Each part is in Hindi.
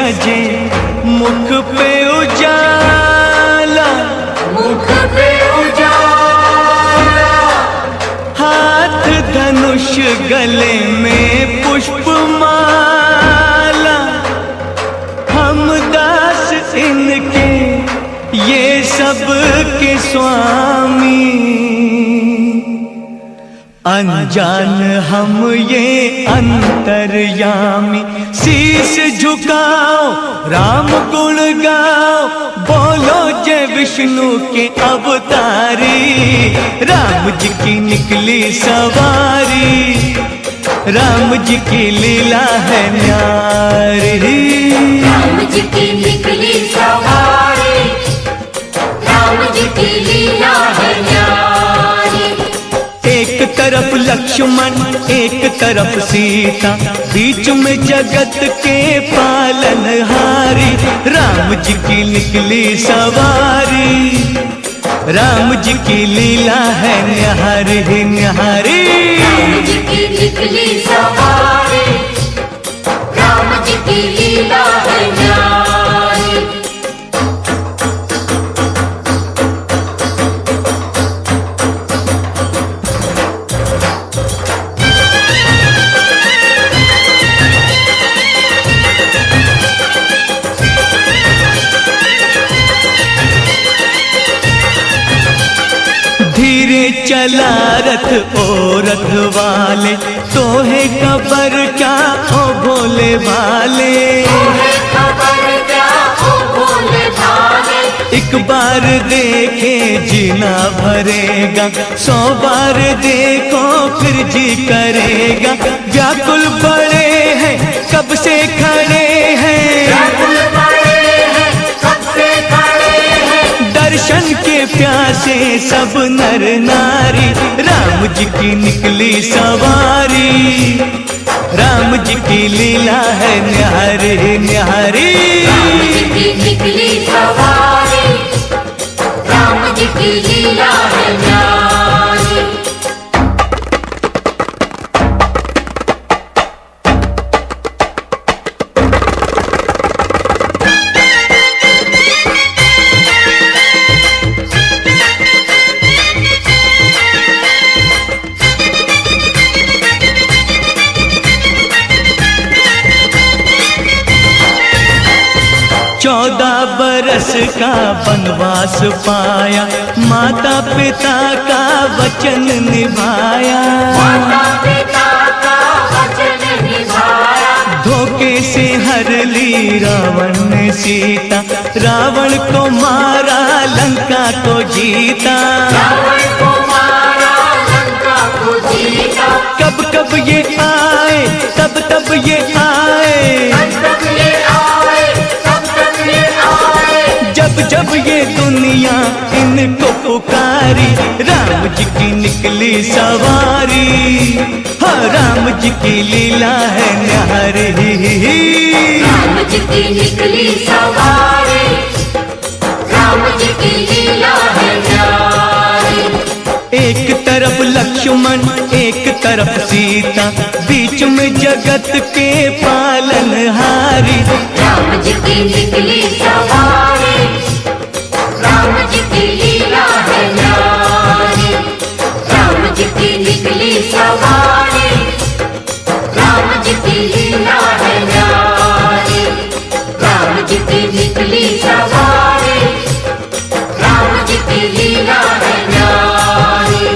सजे मुख पे उजाला, मुख पे उजाला, हाथ धनुष गले में पुष्पमाला। हम दास इनके ये सब के स्वामी, अनजान हम ये अंतर्यामी। शीश झुकाओ राम गुण गाओ, बोलो जय विष्णु के अवतारी। राम जी की निकली सवारी, राम जी की लीला है न्यारी। राम जी की निकली सवारी, राम जी की लीला है न्यारी। एक तरफ लक्ष्मण एक तरफ सीता, बीच में जगत के पालनहारी। राम जी की निकली सवारी, राम जी की लीला है न्यारी न्यारी। राम जी की निकली सवारी, राम जी की लीला है न्यारी। धीरे चला रथ ओ रथ वाले, तोहे खबर क्या ओ भोले भाले। तोहे खबर क्या ओ भोले भाले, एक बार देखे जीना भरेगा, 100 बार देखो फिर जी करेगा। व्याकुल बड़े हैं कब से खड़े हैं, व्याकुल बड़े हैं कब से खड़े हैं। दर्शन के प्यासे सब नर नारी। राम जी की निकली सवारी, राम जी की लीला है न्यारी न्यारी। राम जी की निकली सवारी, राम जी की लीला है न्यारी। चौदह बरस का वनवास पाया, माता पिता का वचन निभाया। माता पिता का वचन निभाया, धोखे से हर ली रावण ने सीता, रावण को मारा लंका को जीता। रावण को मारा लंका को जीता। कब कब ये आए तब तब ये आए, तब ये आए, तब ये आए। जब जब ये दुनिया इनको पुकारी। राम जी की निकली सवारी, हाँ राम जी की लीला है न्यारी। राम जी की निकली सवारी, राम जी की लीला है न्यारी। एक तरफ लक्ष्मण एक तरफ सीता, बीच में जगत के पालनहारी। राम जी की निकली सवारी, राम जी की लीला है न्यारी। राम जी की निकली सवारी, राम जी की लीला है न्यारी। राम जी की निकली सवारी, राम जी की लीला है न्यारी।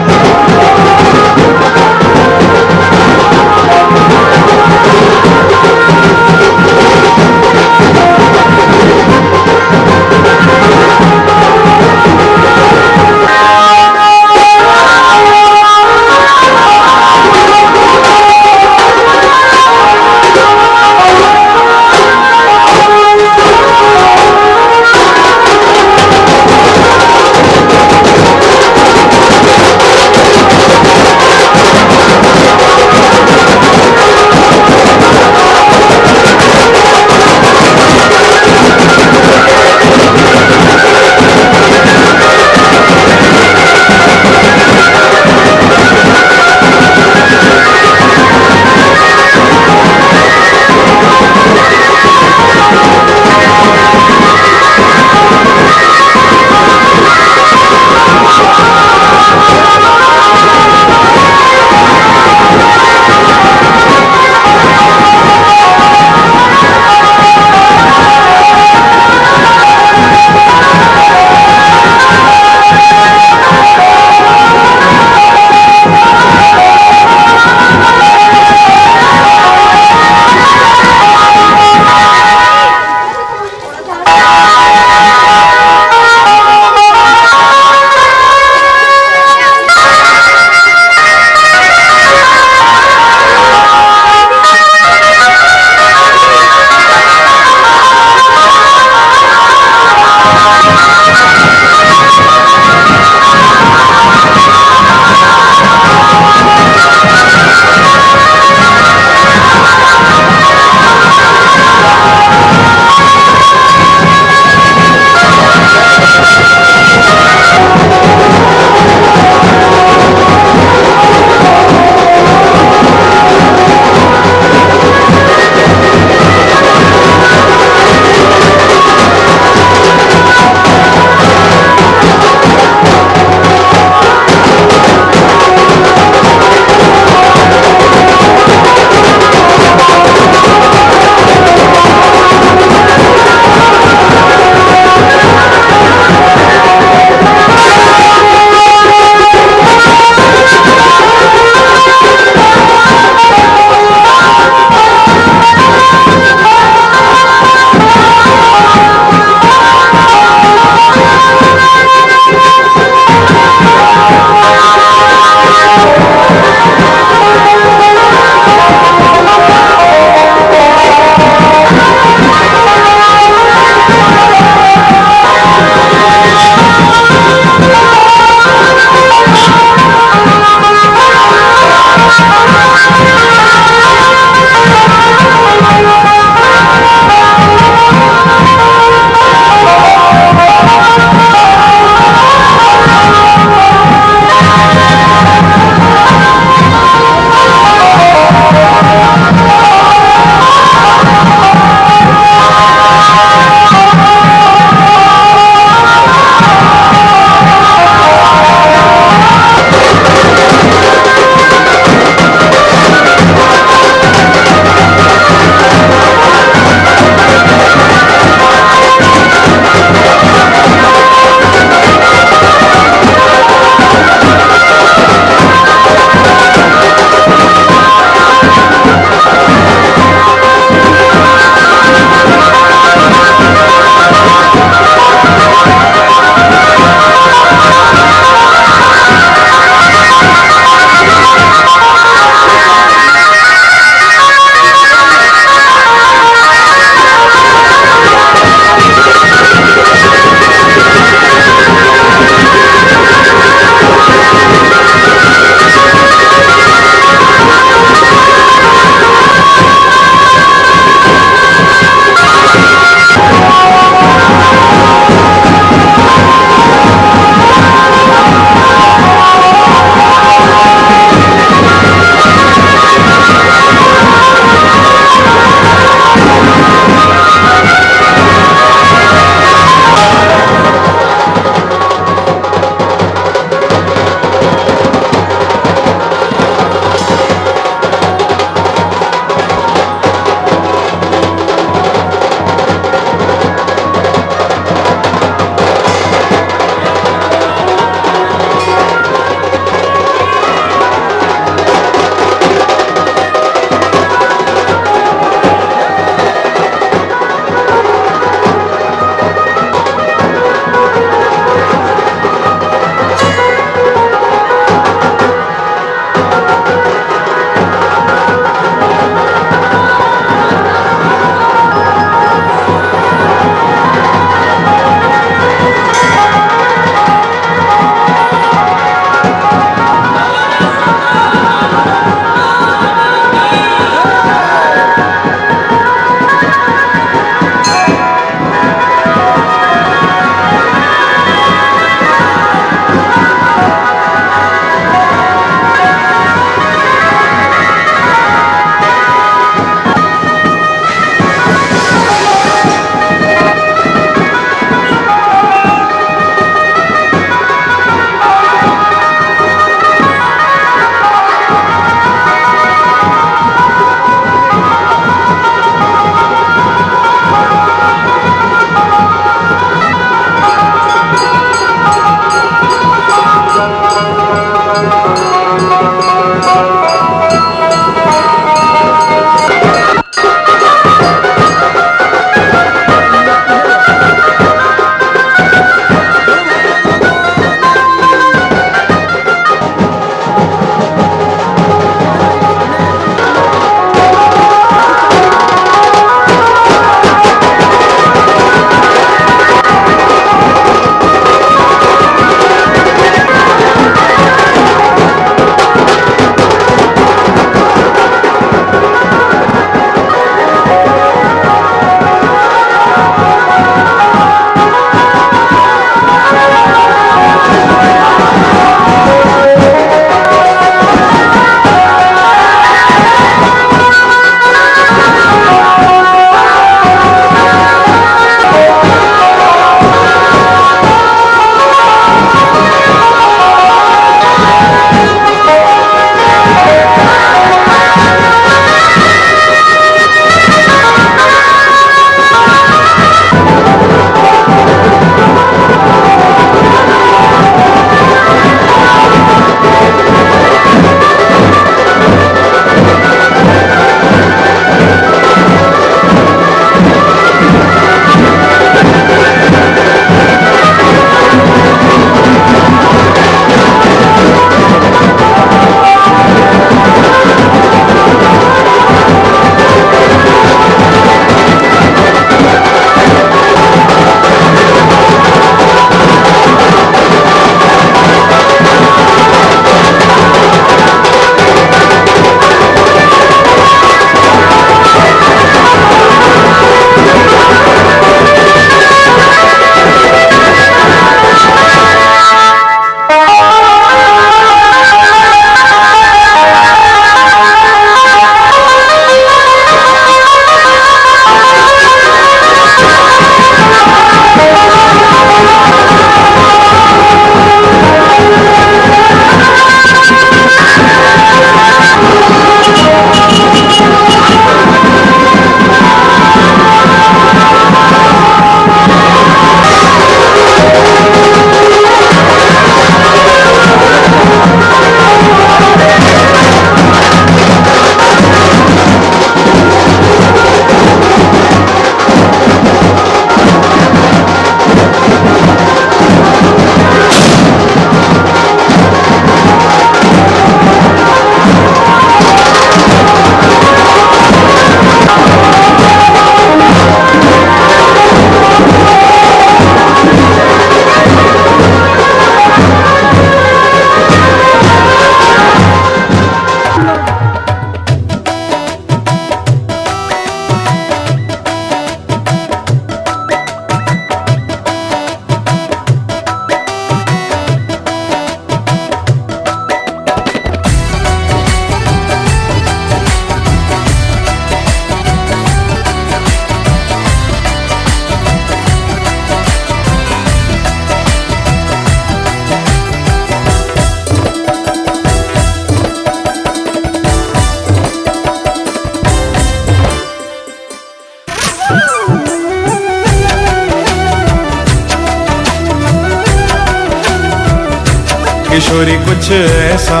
किशोरी कुछ ऐसा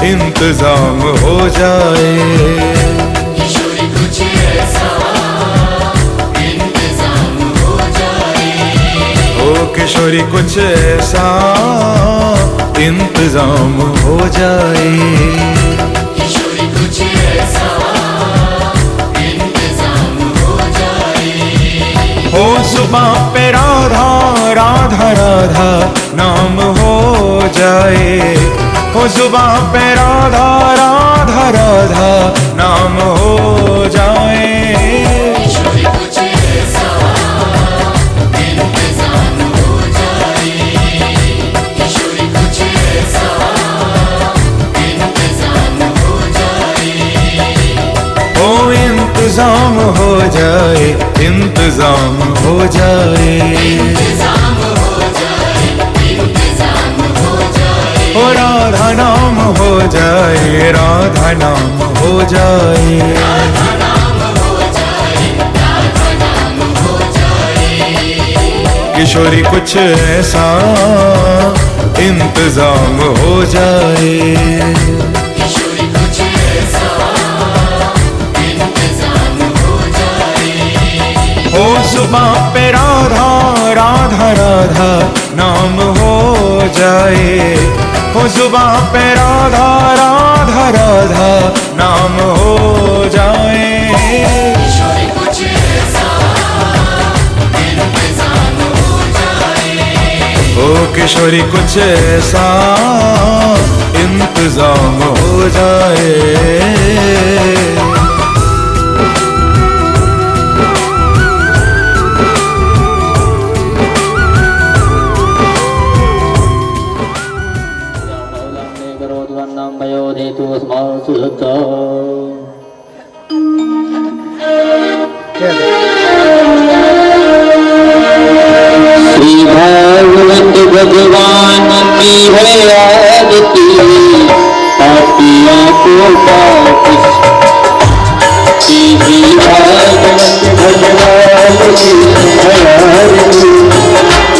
इंतजाम हो जाए, किशोरी कुछ ऐसा इंतजाम हो जाए, ओ किशोरी कुछ ऐसा इंतजाम हो जाए, किशोरी कुछ ऐसा इंतजाम हो जाए। हो जुबां पे राधा राधा राधा नाम हो जाए, हो जुबां पे राधा राधा राधा नाम हो जाए, किशोरी कुछ ऐसा इंतजाम हो जाए, किशोरी कुछ ऐसा इंतजाम हो जाए, ओ इंतजाम हो जाए, इंतजाम हो जाए, इंतजाम हो जाए, इंतजाम हो जाए, ओ राधा नाम हो जाए, राधा नाम हो जाए, राधा नाम हो जाए, राधा नाम हो जाए, किशोरी कुछ ऐसा इंतजाम हो जाए, किशोरी कुछ ऐसा इंतजाम हो जाए, हो जुबां पे राधा राधा राधा नाम हो जाए, हो जुबां पे राधा राधा राधा नाम हो जाए, किशोरी कुछ ऐसा इंतजाम हो जाए, ओ किशोरी कुछ ऐसा इंतजाम हो जाए। श्री भागवत भगवान की है आरती, पापियों को वापस। श्री भागवत भगवान की है आरती,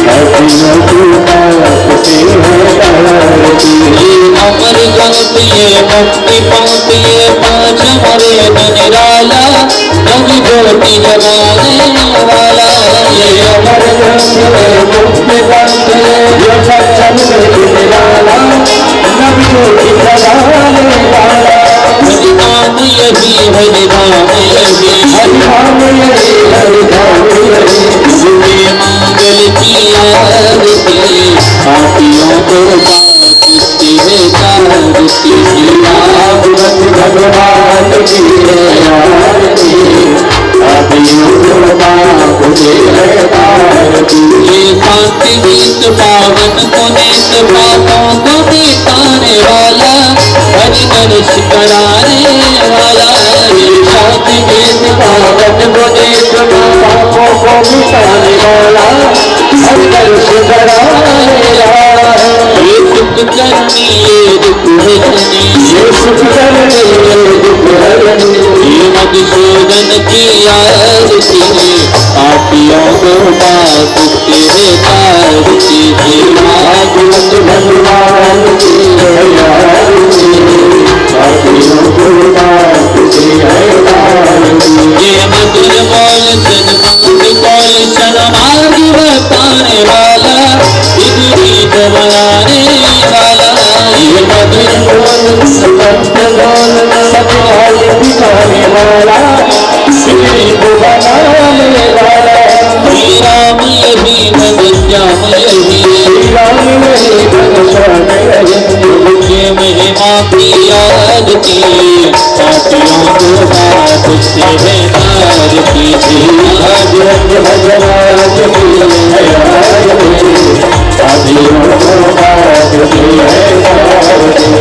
पापियों को वापस है अमर गंत ये मुक्ति पंक्ति ये पांच हरे निराला, नवी ज्योति जगाने वाला, ये अमर गंत ये मुक्ति पंक्ति ये पांच हरे निराला, नवी ज्योति जगाने वाला, हरि नाम यही हरि नाम यही हरि नाम यही हरि नाम यही, सुने मंगल की आरती, पापियों को पापिस्ती है तारती, भागवत भगवान की है आरती, पापियों को पापिस्ती है तारती, ये शांति गीत पावन पुनीत पापों को मिटाने वाला, हरि दर्श कराने वाला, ये शांति गीत पावन पुनीत पापों को मिटाने वाला, हरि दर्श कराने वाला, ये सुख करनी ये दुख हरनी, ये सुख करनी ये दुख हरनी, ये मधुसूदन की आरती, पापियों को पापिस्ती है तारती, भागवत भगवान की है आरती, पापियों को पापिस्ती है तारती, ये मधुर बोल सन्मार्ग बोल सन्मार्ग बताने वाला, विपरीत बनाने वाला, ये मधुर बोल सत्य बोल सत्य दिखाने वाला, विपरीत बनाने वाला, श्री राम यही घनश्याम यही, श्री राम यही घनश्याम यही, मुझे महिमा की आरती, पापियों को पापिस्ती है तारती, भागवत भगवान की है आरती, पापियों को पापिस्ती है तारती,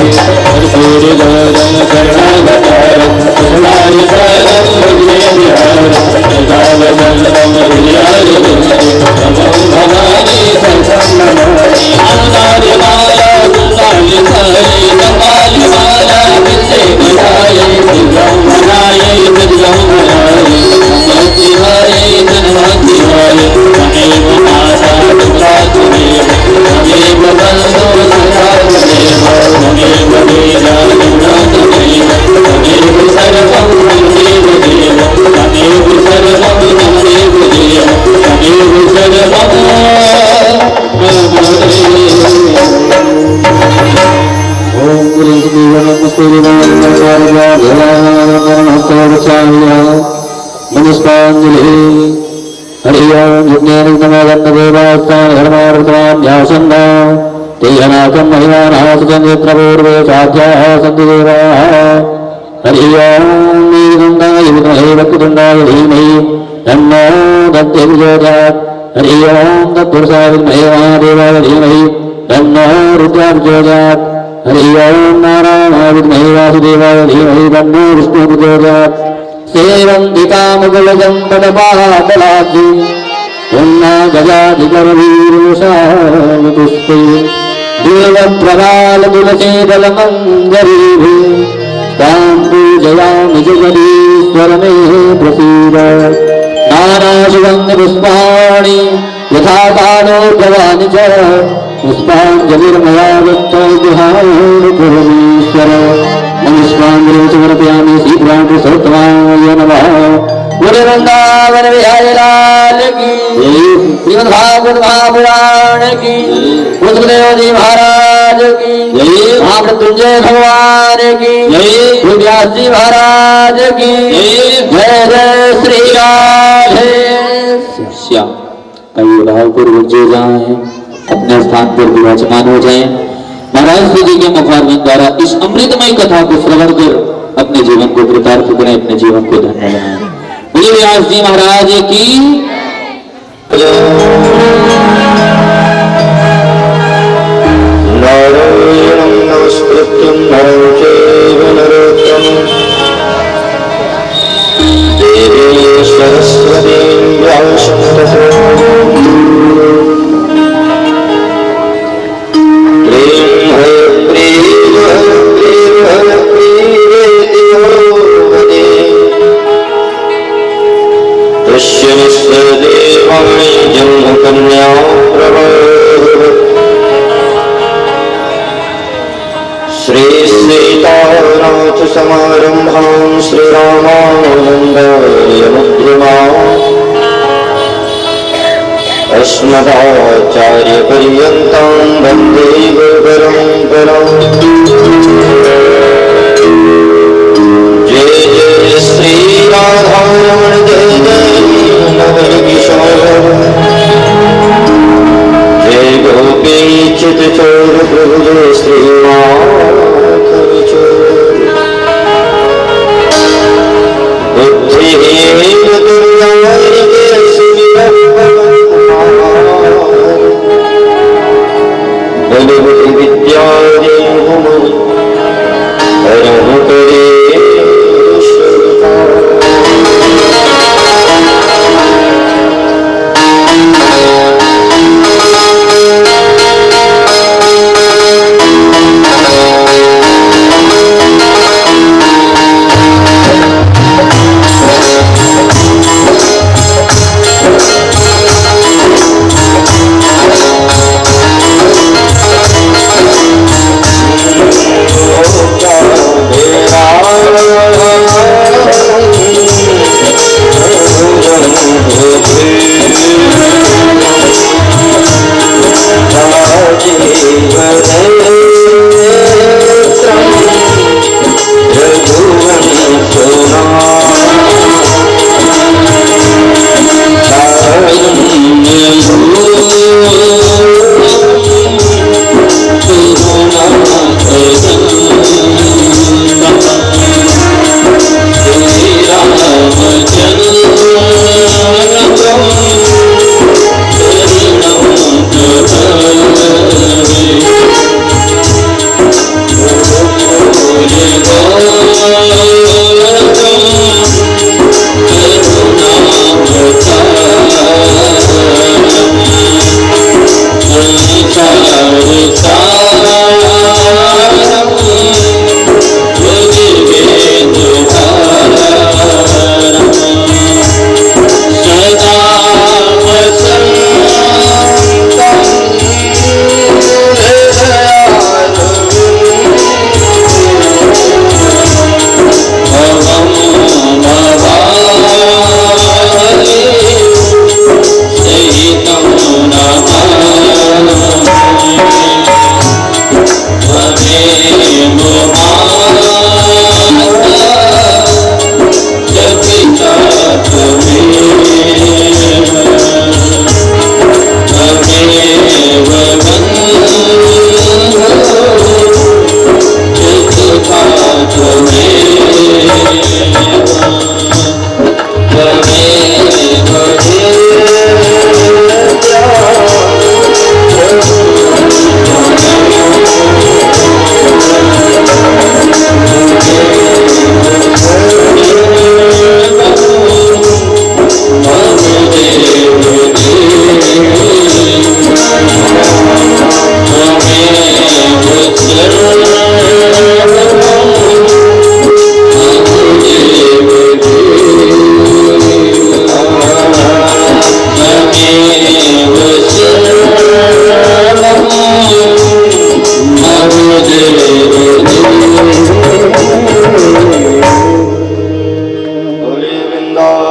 कर्पूर गौरम करुणावतारम सुनाय सारम भजे बिहारम, सदावदंतम हृदयारविंदे नमो भवानी सर्वं नमामि, अनुराग माला कुंडाल साई कपाल माला विषे बनाय, दिव्यं बनाय दिव्यं बनाय, नमः धन्यवाद। पुष्पांजलि। हरि ओम यज्ञेन नमो गन्धदेवास्तान् धर्मार्थवान् न्यासन्न तेजनाकं महिमानाथचन्द्रपूर्वे साध्याः सन्ति देवाः। हरि ओम नीलकण्ठाय विद्महे वक्रतुण्डाय धीमहि तन्नो दन्ति प्रचोदयात्। हरि ओम तत्पुरुषाय विद्महे महादेवाय धीमहि तन्नो रुद्रः प्रचोदयात्। हरि ओम नारायणाय विद्महे वासुदेवाय धीमहि तन्नो विष्णुः प्रचोदयात्। सेवन्तिकामुकुलजं पटपाटलाब्धि पुन्ना गजाधिकरवीरुषावतुस्ते देवप्रवालतुलसीदलमञ्जरीभिः तां पूजयामि जगदीश्वरमे प्रसीद। नानासुगन्धपुष्पाणि यथा कालोद्भवानि च पुष्पाञ्जलिर्मया दत्तविहारीश्वर। नमस्कारान् समर्पयामि श्रीरामकृष्णोत्तमाय नमः। बोले वृंदावन बिहारी लाल की, श्रीमद्भागवत महापुराण की, पुष्पदेव जी महाराज की, महामृत्युंजय भगवान की, व्यास जी महाराज की जय जय श्री राधे श्याम। कई भावपूर्वक जो जाए अपने स्थान पर विराजमान हो जाए। महाराज श्री जी के मुखारविंद द्वारा इस अमृतमय कथा को श्रवण कर अपने जीवन को कृतार्थ करें, अपने जीवन को धन्य बनाएं। बोलिए व्यास जी महाराज की। नारायणं नमस्कृत्यं नरं चैव नरोत्तमं देवीं सरस्वतीं व्यासं ततो जन्मकन्या श्री सीतानाथ समारंभां श्रीरामानन्दाय मध्यमाम् अस्मदाचार्यपर्यन्तां वन्दे गुरुपरम्पराम्। जय जय श्री राधारमण जय जय नवल किशोर जय गोपी चित चोर प्रभु जय श्रीनाथ चोर। बुद्धिहीन दुर्गारि जय बलबुद्धि विद्या देहुमहि हरहु करे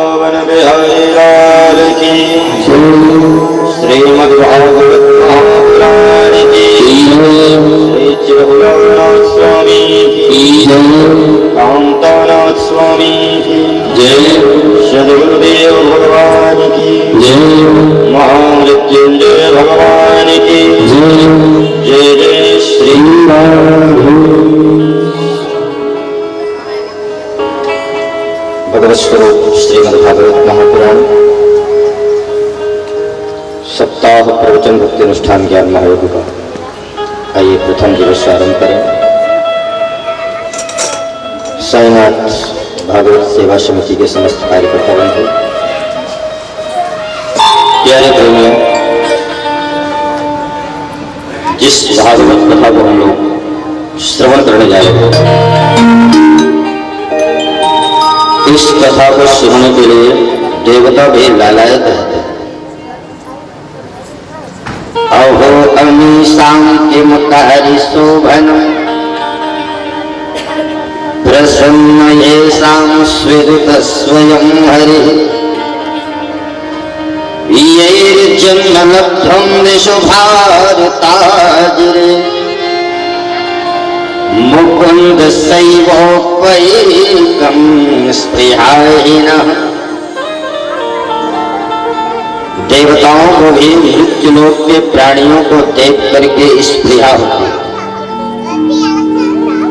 वृंदावन बिहारी लाल की श्रीमद्भागवत महापुराण की श्री चिरहुलानाथ स्वामी की कांतानाथ स्वामी की सदगुरुदेव भगवान की महामृत्युंजय भगवान की जय जय श्री भगवत स्वरूप श्रीमद्भागवत महापुराण सप्ताह प्रवचन भक्ति अनुष्ठान ज्ञान महायोग का आइए प्रथम दिवस से आरंभ करें। साईनाथ भागवत सेवा समिति के समस्त कार्यकर्तागण को प्यारे प्रेमियों, जिस भागवत कथा को हम लोग श्रवण करने जा रहे हैं, इस कथा को सुनने के लिए देवता भी लालायत रहते हैं। अहो अमीशां किमुतारि शोभनं प्रसन्न येषां स्विदुत स्वयं हरिः यैर्जन्मलब्धं दिशो भारताजिरे मुकुंद सैवोपैकं स्पृहायिनः। देवताओं को भी मृत्युलोक के प्राणियों को देख करके स्पृहा होती है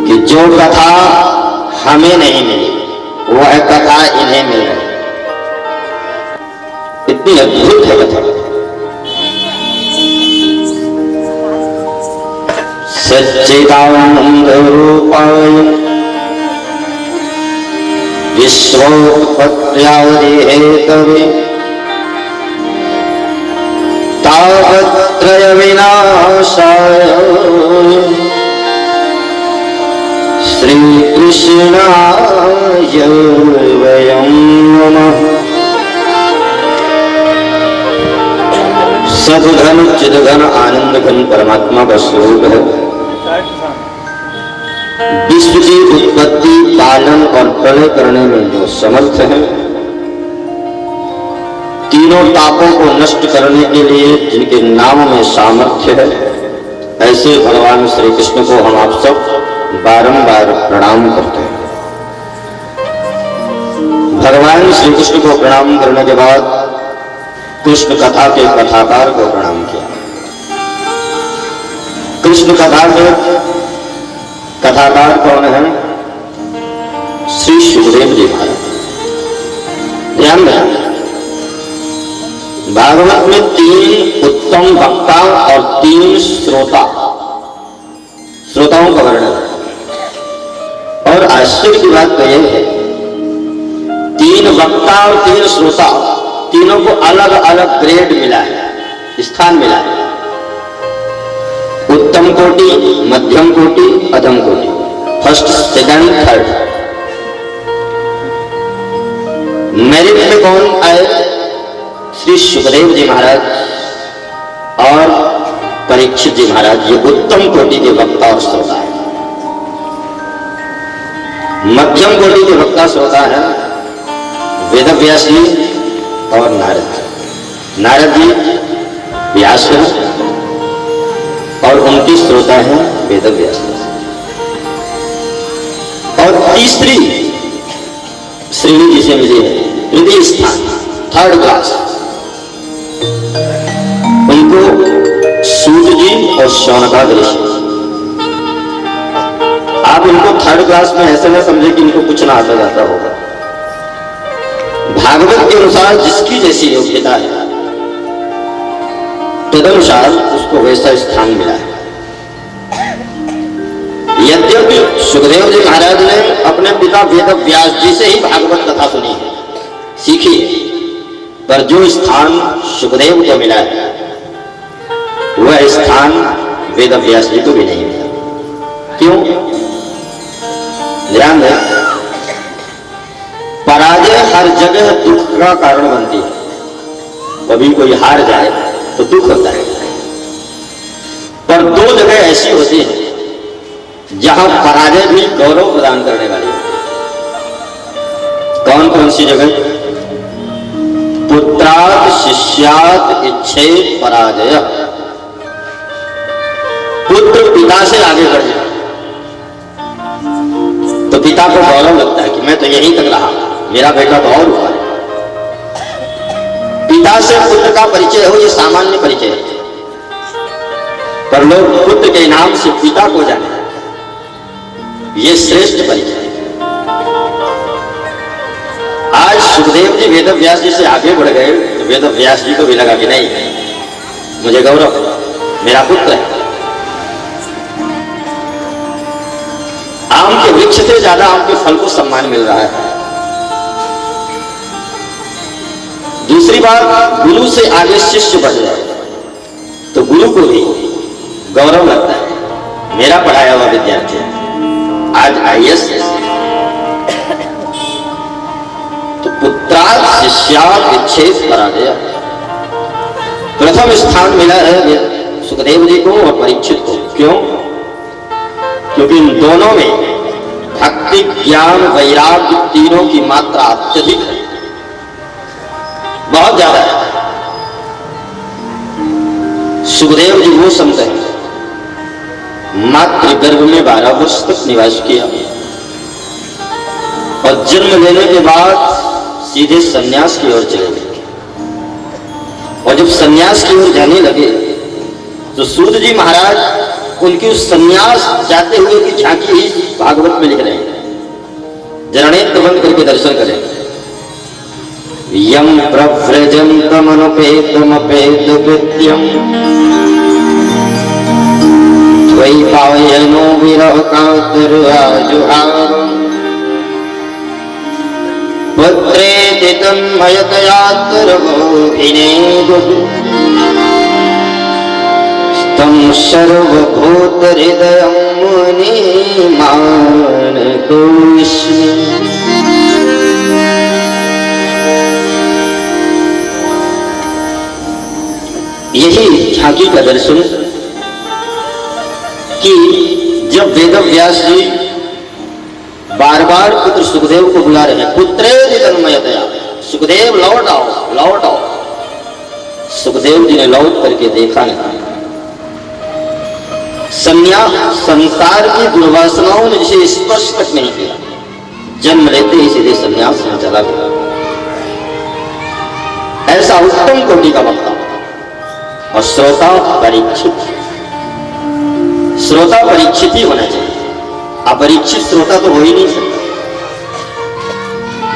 कि जो कथा हमें नहीं मिली वह कथा इन्हें मिल रही। इतनी अद्भुत है कथा। सच्चिदानंद रूपाय विश्वोत्पत्त्यादि हेतवे तावत्रय विनाशाय श्री कृष्णाय वयं नमः। सद्घन चिदघन आनंद घन परमात्मा का स्वरूप है। विश्व की उत्पत्ति, पालन और प्रलय करने में जो समर्थ है, तीनों तापों को नष्ट करने के लिए जिनके नाम में सामर्थ्य है, ऐसे भगवान श्री कृष्ण को हम आप सब बारंबार प्रणाम करते हैं। भगवान श्री कृष्ण को प्रणाम करने के बाद कृष्ण कथा के कथाकार को प्रणाम किया। कृष्ण कथा के कथाकार कौन है? श्री सुखदेव जी महाराज। ध्यान दें, भागवत में 3 उत्तम वक्ता और 3 श्रोताओं का वर्णन है। और आश्चर्य की बात तो यह है, 3 वक्ता और 3 श्रोता, तीनों को अलग अलग ग्रेड मिला है, स्थान मिला है। उत्तम कोटि, मध्यम कोटि, अधम कोटि, फर्स्ट, सेकंड, थर्ड। मेरिट में कौन आए? श्री सुखदेव जी महाराज और परीक्षित जी महाराज। ये उत्तम कोटि के वक्ता और श्रोता है। मध्यम कोटि के वक्ता श्रोता है वेदव्यास जी और नारद। नारद जी व्यास हैं और उनकी श्रोता है वेदव्यास। और तीसरी श्रेणी जिसे मिली है तृतीय स्थान, थर्ड क्लास, उनको सूत जी और शौनकाद ऋषि। आप इनको थर्ड क्लास में ऐसे न समझे कि इनको कुछ ना आता जाता होगा। भागवत के अनुसार जिसकी जैसी योग्यता है तदनुसार उसको वैसा स्थान मिला है। यद्यपि सुखदेव जी महाराज ने अपने पिता वेद व्यास जी से ही भागवत कथा सुनी है, सीखी है, पर जो स्थान सुखदेव को मिला है वह स्थान वेद व्यास जी को भी नहीं मिला। क्यों? ध्यान दें, पराजय हर जगह दुख का कारण बनती है। कभी कोई हार जाए तो दुख होता है, पर 2 जगह ऐसी होती है जहां पराजय भी गौरव प्रदान करने वाली है। कौन कौन सी जगह? शिष्यात इच्छेत पराजय। पुत्र पिता से आगे बढ़ जाए तो पिता को गौरव लगता है कि मैं तो यहीं तक रहा, मेरा बेटा तो और ऊपर है। पिता से पुत्र का परिचय हो, ये सामान्य परिचय है, पर लोग पुत्र के नाम से पिता को जाने, ये श्रेष्ठ परिचय है। आज सुखदेव जी वेद व्यास जी से आगे बढ़ गए तो वेद व्यास जी को भी लगा कि नहीं, मुझे गौरव, मेरा पुत्र है। आम के वृक्ष से ज्यादा आम के फल को सम्मान मिल रहा है। दूसरी बात, गुरु से आगे शिष्य बढ़ जाए तो गुरु को भी गौरव लगता है, मेरा पढ़ाया हुआ विद्यार्थी आज IAS। तो पुत्रात् शिष्यात् इच्छेत पराजय। प्रथम स्थान मिला है सुखदेव जी को और परीक्षित को। क्यों? क्योंकि इन दोनों में भक्ति, ज्ञान, वैराग्य तीनों की मात्रा अत्यधिक है, बहुत ज्यादा है। सुखदेव जी वो संत हैं, मातृ गर्भ में 12 वर्ष तक निवास किया और जन्म लेने के बाद सीधे सन्यास की ओर चले गए। और जब सन्यास की ओर जाने लगे तो सूत जी महाराज उनकी उस सन्यास जाते हुए की झांकी ही भागवत में लिख रहे हैं। जरा नेत्र बंद करके दर्शन करें। यम प्रव्रजन्तम अनुपेतमपेत कृत्यम द्वैपायनो विरह कातराजुहार पुत्रेति तन्मयतयातरभोभिनेदु तम सर्वभूत हृदय मुनि मानतोऽस्मि। यही झांकी का दर्शन कि जब वेद व्यास जी बार बार पुत्र सुखदेव को बुला रहे हैं, पुत्रेति तन्मयतया, सुखदेव लौट आओ, लौट आओ। सुखदेव जी ने लौट करके देखा नहीं। संसार की दुर्वासनाओं ने जिसे स्पर्श तक नहीं किया, जन्म लेते ही सीधे संन्यास में चला गया। ऐसा उत्तम कोटि का वक्ता और श्रोता परीक्षित। श्रोता परीक्षित ही होना चाहिए, अपरीक्षित श्रोता तो हो ही नहीं सकता।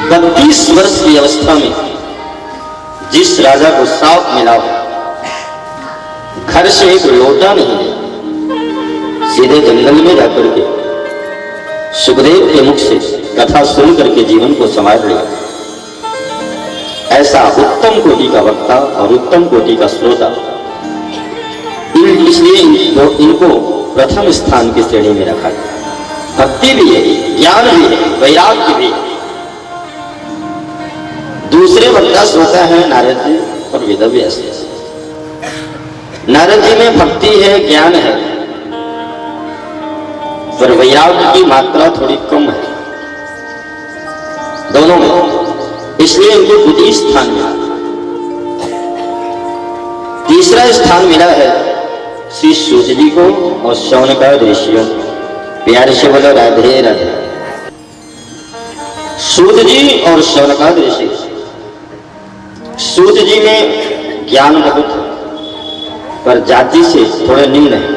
32 वर्ष की अवस्था में जिस राजा को साफ मिला हो, घर से एक लोटा नहीं है, सीधे जंगल में जाकर के सुखदेव के मुख से कथा सुन करके जीवन को संवार लिया। ऐसा उत्तम कोटि का वक्ता और उत्तम कोटि का श्रोता, इसलिए इनको प्रथम स्थान की श्रेणी में रखा गया। भक्ति भी है, ज्ञान भी है, वैराग्य भी है। दूसरे वक्ता श्रोता है नारद जी और वेद व्यास जी। नारद जी में भक्ति है, ज्ञान है, पर वैराग्य की मात्रा थोड़ी कम है दोनों में, इसलिए इनको द्वितीय स्थान मिला। तीसरा स्थान मिला है श्री सूत जी को और शौनकाद ऋषियों को। प्यार से बोलो राधे राधे। सूत जी और शौनकाद ऋषि। सूत जी में ज्ञान बहुत है पर जाति से थोड़े निम्न है,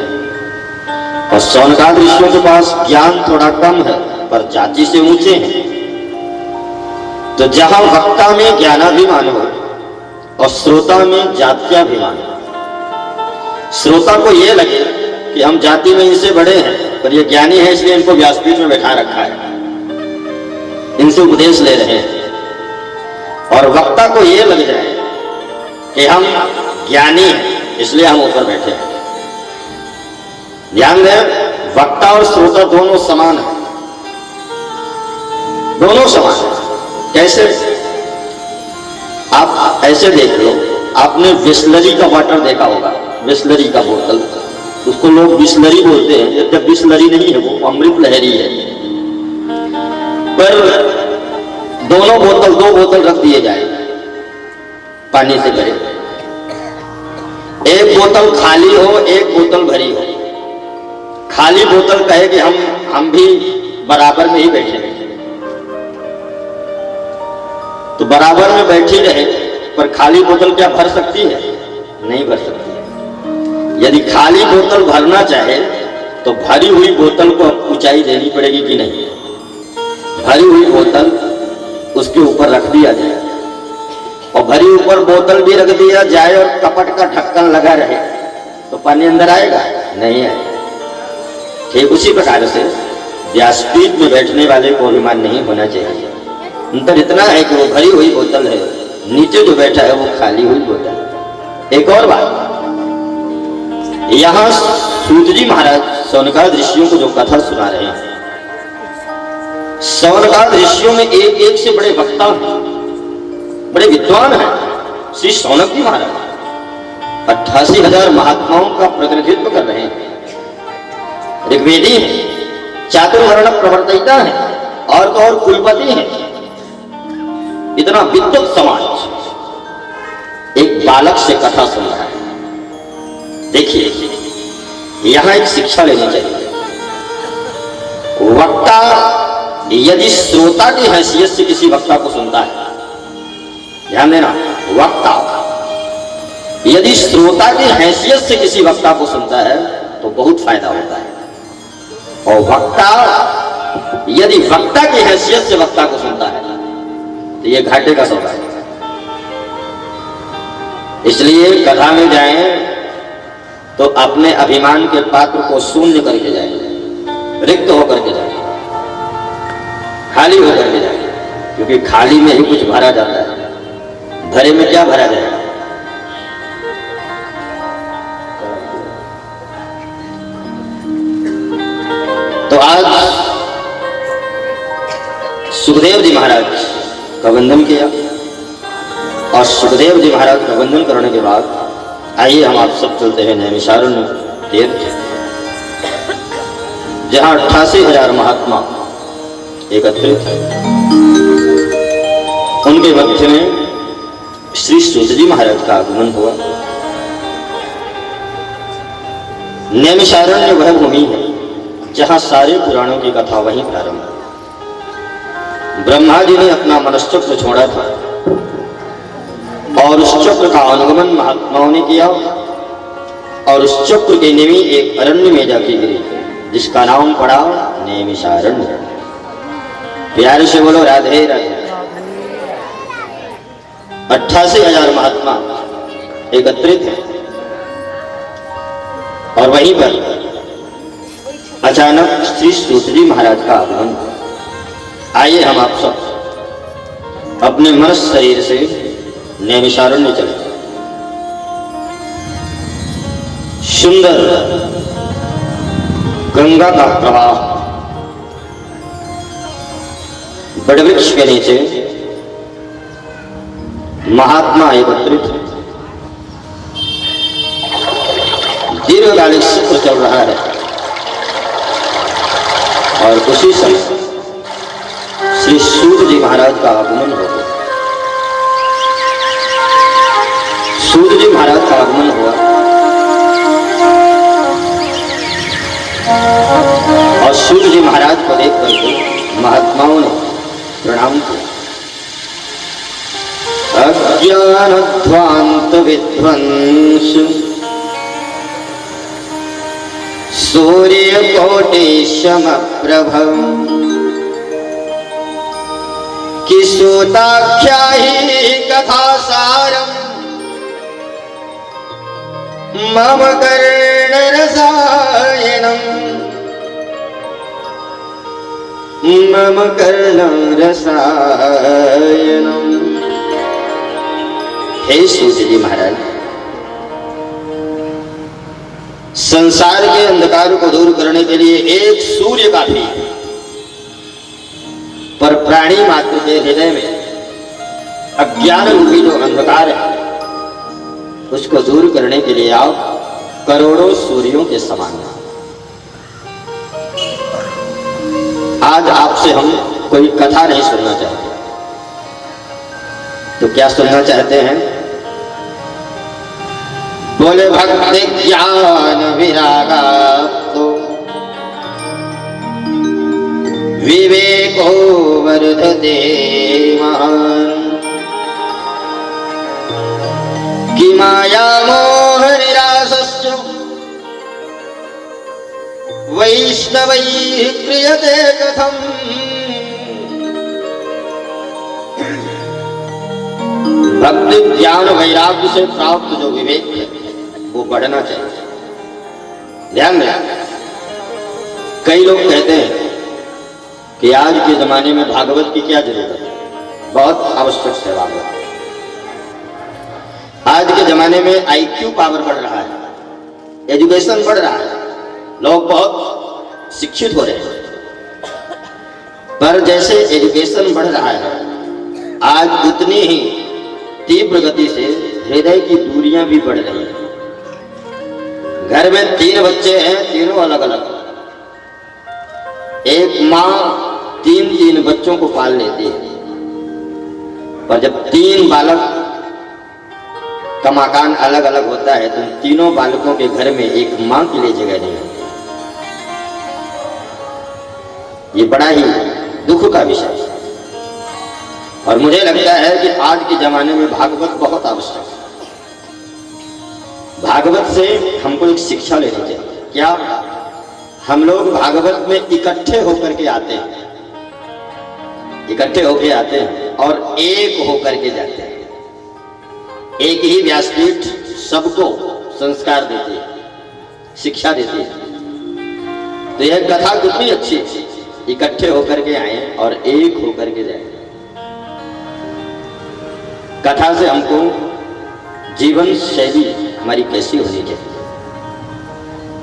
और शौनकाद ऋषियों के पास ज्ञान थोड़ा कम है पर जाति से ऊंचे हैं। तो जहां वक्ता में ज्ञानाभिमान हो और श्रोता में जात्याभिमान हो, श्रोता को यह लगे कि हम जाति में इनसे बड़े हैं पर ये ज्ञानी है इसलिए इनको व्यासपीठ में बैठा रखा है, इनसे उपदेश ले रहे हैं, और वक्ता को यह लग जाए कि हम ज्ञानी हैं इसलिए हम ऊपर बैठे हैं। ध्यान दें, वक्ता और श्रोता दोनों समान है, दोनों समान है। कैसे? आप ऐसे देख लो, आपने बिस्लरी का वाटर देखा होगा, बिस्लरी का बोतल, उसको लोग बिस्लरी बोलते हैं, जब बिस्लरी नहीं है वो अमृत लहरी है। पर दो बोतल रख दिए जाए पानी से भरे, एक बोतल खाली हो, एक बोतल भरी हो। खाली बोतल कहे कि हम भी बराबर में ही बैठे रहे, तो बराबर में बैठी रहे, पर खाली बोतल क्या भर सकती है? नहीं भर सकती है। यदि खाली बोतल भरना चाहे तो भरी हुई बोतल को ऊंचाई देनी पड़ेगी कि नहीं? भरी हुई बोतल उसके ऊपर रख दिया जाए, और भरी ऊपर बोतल भी रख दिया जाए और कपट का ढक्कन लगा रहे, तो पानी अंदर आएगा? नहीं आएगा। ठीक उसी प्रकार से व्यासपीठ में बैठने वाले को अभिमान नहीं होना चाहिए। अंतर इतना है कि वो भरी हुई बोतल है, नीचे जो बैठा है वो खाली हुई बोतल है। एक और बात, यहां सूत जी महाराज सौनकाद ऋषियों को जो कथा सुना रहे हैं, सौनकाद ऋषियों में एक एक से बड़े वक्ता हैं, बड़े विद्वान हैं। श्री सौनक जी महाराज 88,000 महात्माओं का प्रतिनिधित्व कर रहे हैं, ऋग्वेदी हैं, चातुर्वर्ण प्रवर्तिता है, और तो और कुलपति हैं। इतना विद्वत समाज एक बालक से कथा सुन रहा है। देखिए, यहां एक शिक्षा लेनी चाहिए। वक्ता यदि श्रोता की हैसियत से किसी वक्ता को सुनता है, ध्यान देना, वक्ता यदि श्रोता की हैसियत से किसी वक्ता को सुनता है तो बहुत फायदा होता है, और वक्ता यदि वक्ता की हैसियत से वक्ता को सुनता है तो यह घाटे का सौदा है। इसलिए कथा में जाएं तो अपने अभिमान के पात्र को शून्य करके जाएं, रिक्त होकर के जाएं, खाली होकर के जाएं, क्योंकि खाली में ही कुछ भरा जाता है, भरे में क्या भरा जाएगा? तो आज सुखदेव जी महाराज का वंदन किया, और सुखदेव जी महाराज का वंदन करने के बाद आइए हम आप सब चलते हैं नैमिषारण्य तीर्थ, जहां 88,000 महात्मा एकत्रित हैं। उनके मध्य में श्री सूत जी महाराज का आगमन हुआ। नैमिषारण्य वह भूमि है जहां सारे पुराणों की कथा वहीं प्रारंभ। ब्रह्मा जी ने अपना मनश्चक्र छोड़ा था, और उस चक्र का अनुगमन महात्माओं ने किया, और उस चक्र की निमी एक अरण्य में जाके गिरी, जिसका नाम पड़ा नैमिषारण्य। प्यारे से बोलो राधे राधे। 88,000 महात्मा एकत्रित हैं, और वहीं पर अचानक श्री सूत जी महाराज का आगमन। आइए हम आप सब अपने मन शरीर से नैमिषारण्य चले। सुंदर गंगा का प्रवाह, बड़वृक्ष के नीचे महात्मा एकत्रित, दीर्घकालिक सत्र चल रहा है, और उसी समय श्री सूत जी महाराज का आगमन हो गया। सूत जी महाराज का आगमन हुआ, और सूत जी महाराज को देख करके महात्माओं ने प्रणाम किया। अज्ञानध्वांत विध्वंस सूर्यकोटि समप्रभं किसूताख्या हि कथासारम् मम कर्णरसायनम् मम कर्णरसायनम्। हे सूत जी महाराज, संसार के अंधकार को दूर करने के लिए एक सूर्य काफी है, पर प्राणी मात्र के हृदय में अज्ञान रूपी जो अंधकार है उसको दूर करने के लिए आप करोड़ों सूर्यों के समान हैं। आज आपसे हम कोई कथा नहीं सुनना चाहते, तो क्या सुनना चाहते हैं? बोले भक्ति ज्ञान विरागा तो विवेको वर्धते महान कि माया मोह निरासस्य वैष्णवैः क्रियते कथम। भक्ति ज्ञान वैराग्य से प्राप्त जो विवेक है वो बढ़ना चाहिए। ध्यान में कई लोग कहते हैं कि आज के जमाने में भागवत की क्या जरूरत है, बहुत आवश्यक है भागवत। आज के जमाने में आईक्यू पावर बढ़ रहा है, एजुकेशन बढ़ रहा है, लोग बहुत शिक्षित हो रहे हैं, पर जैसे एजुकेशन बढ़ रहा है आज उतनी ही तीव्र गति से हृदय की दूरियां भी बढ़ रही हैं। घर में 3 बच्चे हैं, तीनों अलग अलग, एक माँ 3 बच्चों को पाल लेती है, पर जब 3 बालक का मकान अलग अलग होता है तो तीनों बालकों के घर में एक मां के लिए जगह नहीं होती। ये बड़ा ही दुख का विषय है और मुझे लगता है कि आज के जमाने में भागवत बहुत आवश्यक है। भागवत से हमको एक शिक्षा लेनी चाहिए। क्या हम लोग भागवत में इकट्ठे होकर के आते हैं, इकट्ठे होकर आते हैं और एक होकर के जाते हैं। एक ही व्यासपीठ सबको संस्कार देती है, शिक्षा देती है। तो यह कथा कितनी अच्छी है, इकट्ठे होकर के आए और एक होकर के जाए। कथा से हमको जीवन शैली हमारी कैसी होनी चाहिए,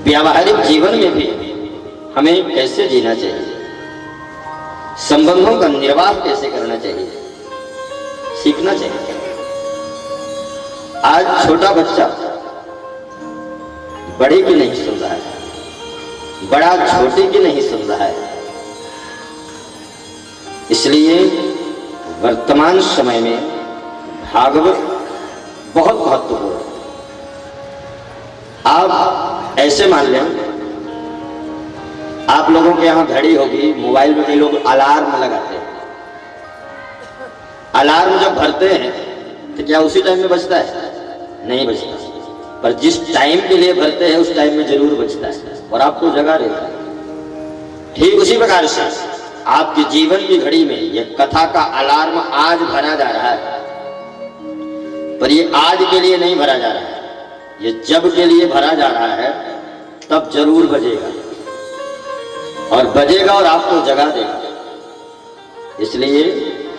व्यावहारिक जीवन में भी हमें कैसे जीना चाहिए, संबंधों का निर्वाह कैसे करना चाहिए, सीखना चाहिए। आज छोटा बच्चा बड़े की नहीं सुन रहा है, बड़ा छोटे की नहीं सुन रहा है। इसलिए वर्तमान समय में भागवत बहुत महत्वपूर्ण है। आप ऐसे मान लें, आप लोगों के यहां घड़ी होगी, मोबाइल में कई लोग अलार्म लगाते हैं। अलार्म जब भरते हैं तो क्या उसी टाइम में बजता है? नहीं बजता, पर जिस टाइम के लिए भरते हैं उस टाइम में जरूर बजता है और आपको जगा देता है। ठीक उसी प्रकार से आपके जीवन की घड़ी में यह कथा का अलार्म आज भरा जा रहा है, पर ये आज के लिए नहीं भरा जा रहा है, ये जब के लिए भरा जा रहा है तब जरूर बजेगा और बजेगा और आपको जगा देगा। इसलिए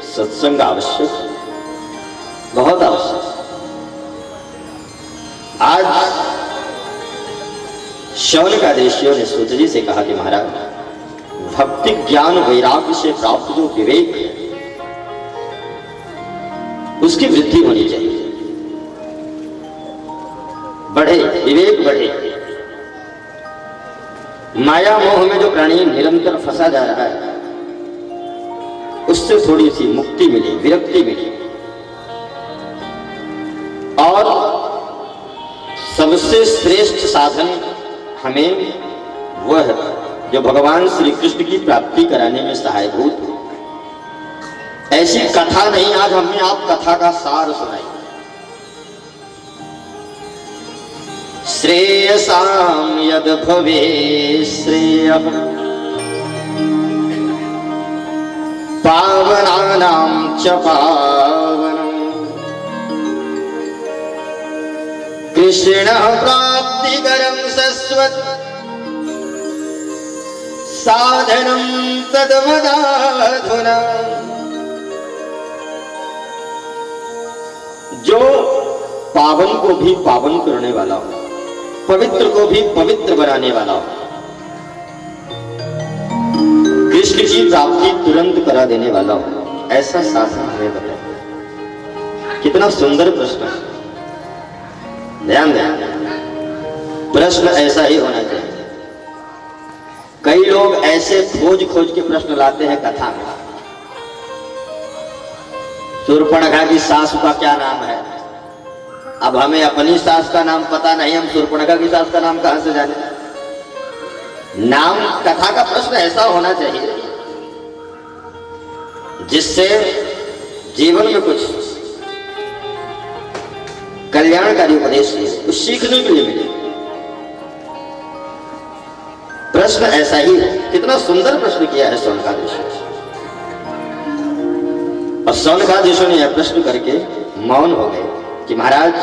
सत्संग आवश्यक है, बहुत आवश्यक है। आज शौनक आदेशियों ने सूत जी से कहा कि महाराज, भक्ति ज्ञान वैराग्य से प्राप्त जो विवेक है उसकी वृद्धि होनी चाहिए, बढ़े, विवेक बढ़े। माया मोह में जो प्राणी निरंतर फंसा जा रहा है उससे थोड़ी सी मुक्ति मिले, विरक्ति मिले। और सबसे श्रेष्ठ साधन हमें वह जो भगवान श्री कृष्ण की प्राप्ति कराने में सहायभूत हो। ऐसी कथा नहीं, आज हमने आप कथा का सार सुनाई। श्रेयसाम यद भवे श्रेयः पावनानां च पावनम् कृष्ण प्राप्तिकरं सस्वत् साधनं तद्वदाधुना। जो पावन को भी पावन करने वाला हो, पवित्र को भी पवित्र बनाने वाला हो, कृष्ण की प्राप्ति तुरंत करा देने वाला हो, ऐसा साधन हमें बताए। कितना सुंदर प्रश्न है, ध्यान दें, प्रश्न ऐसा ही होना चाहिए। कई लोग ऐसे खोज खोज के प्रश्न लाते हैं कथा में। शूर्पणखा की सासू का क्या नाम है, अब हमें अपनी सास का नाम पता नहीं, हम शूर्पणखा की सास का नाम कहां से जाने? नाम कथा का प्रश्न ऐसा होना चाहिए जिससे जीवन में कुछ कल्याणकारी उपदेश कुछ सीखने के लिए मिले। प्रश्न ऐसा ही है। कितना सुंदर प्रश्न किया है शौनकादिश। और शौनकादिशों ने यह प्रश्न करके मौन हो गए कि महाराज,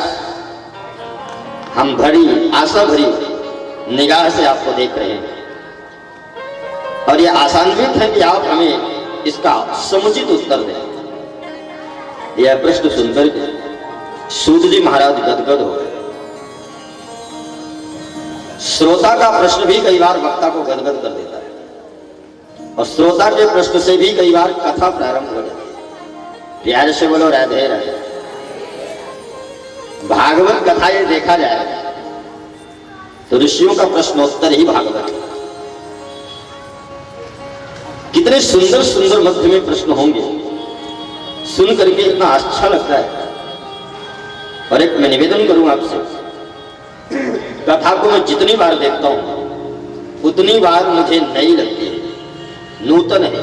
हम भरी आशा भरी निगाह से आपको देख रहे हैं और यह आशान्वित है कि आप हमें इसका समुचित उत्तर दें। यह प्रश्न सुनकर के सूत जी महाराज गदगद हो गए। श्रोता का प्रश्न भी कई बार वक्ता को गदगद कर देता है और श्रोता के प्रश्न से भी कई बार कथा प्रारंभ हो जाती है। प्यार से बोलो राधे राधे। भागवत कथा ये देखा जाए तो ऋषियों का प्रश्नोत्तर ही भागवत है। कितने सुंदर सुंदर मध्य में प्रश्न होंगे, सुन करके इतना अच्छा लगता है। और एक मैं निवेदन करूं आपसे, कथा को मैं जितनी बार देखता हूं उतनी बार मुझे नई लगती है, नूतन है।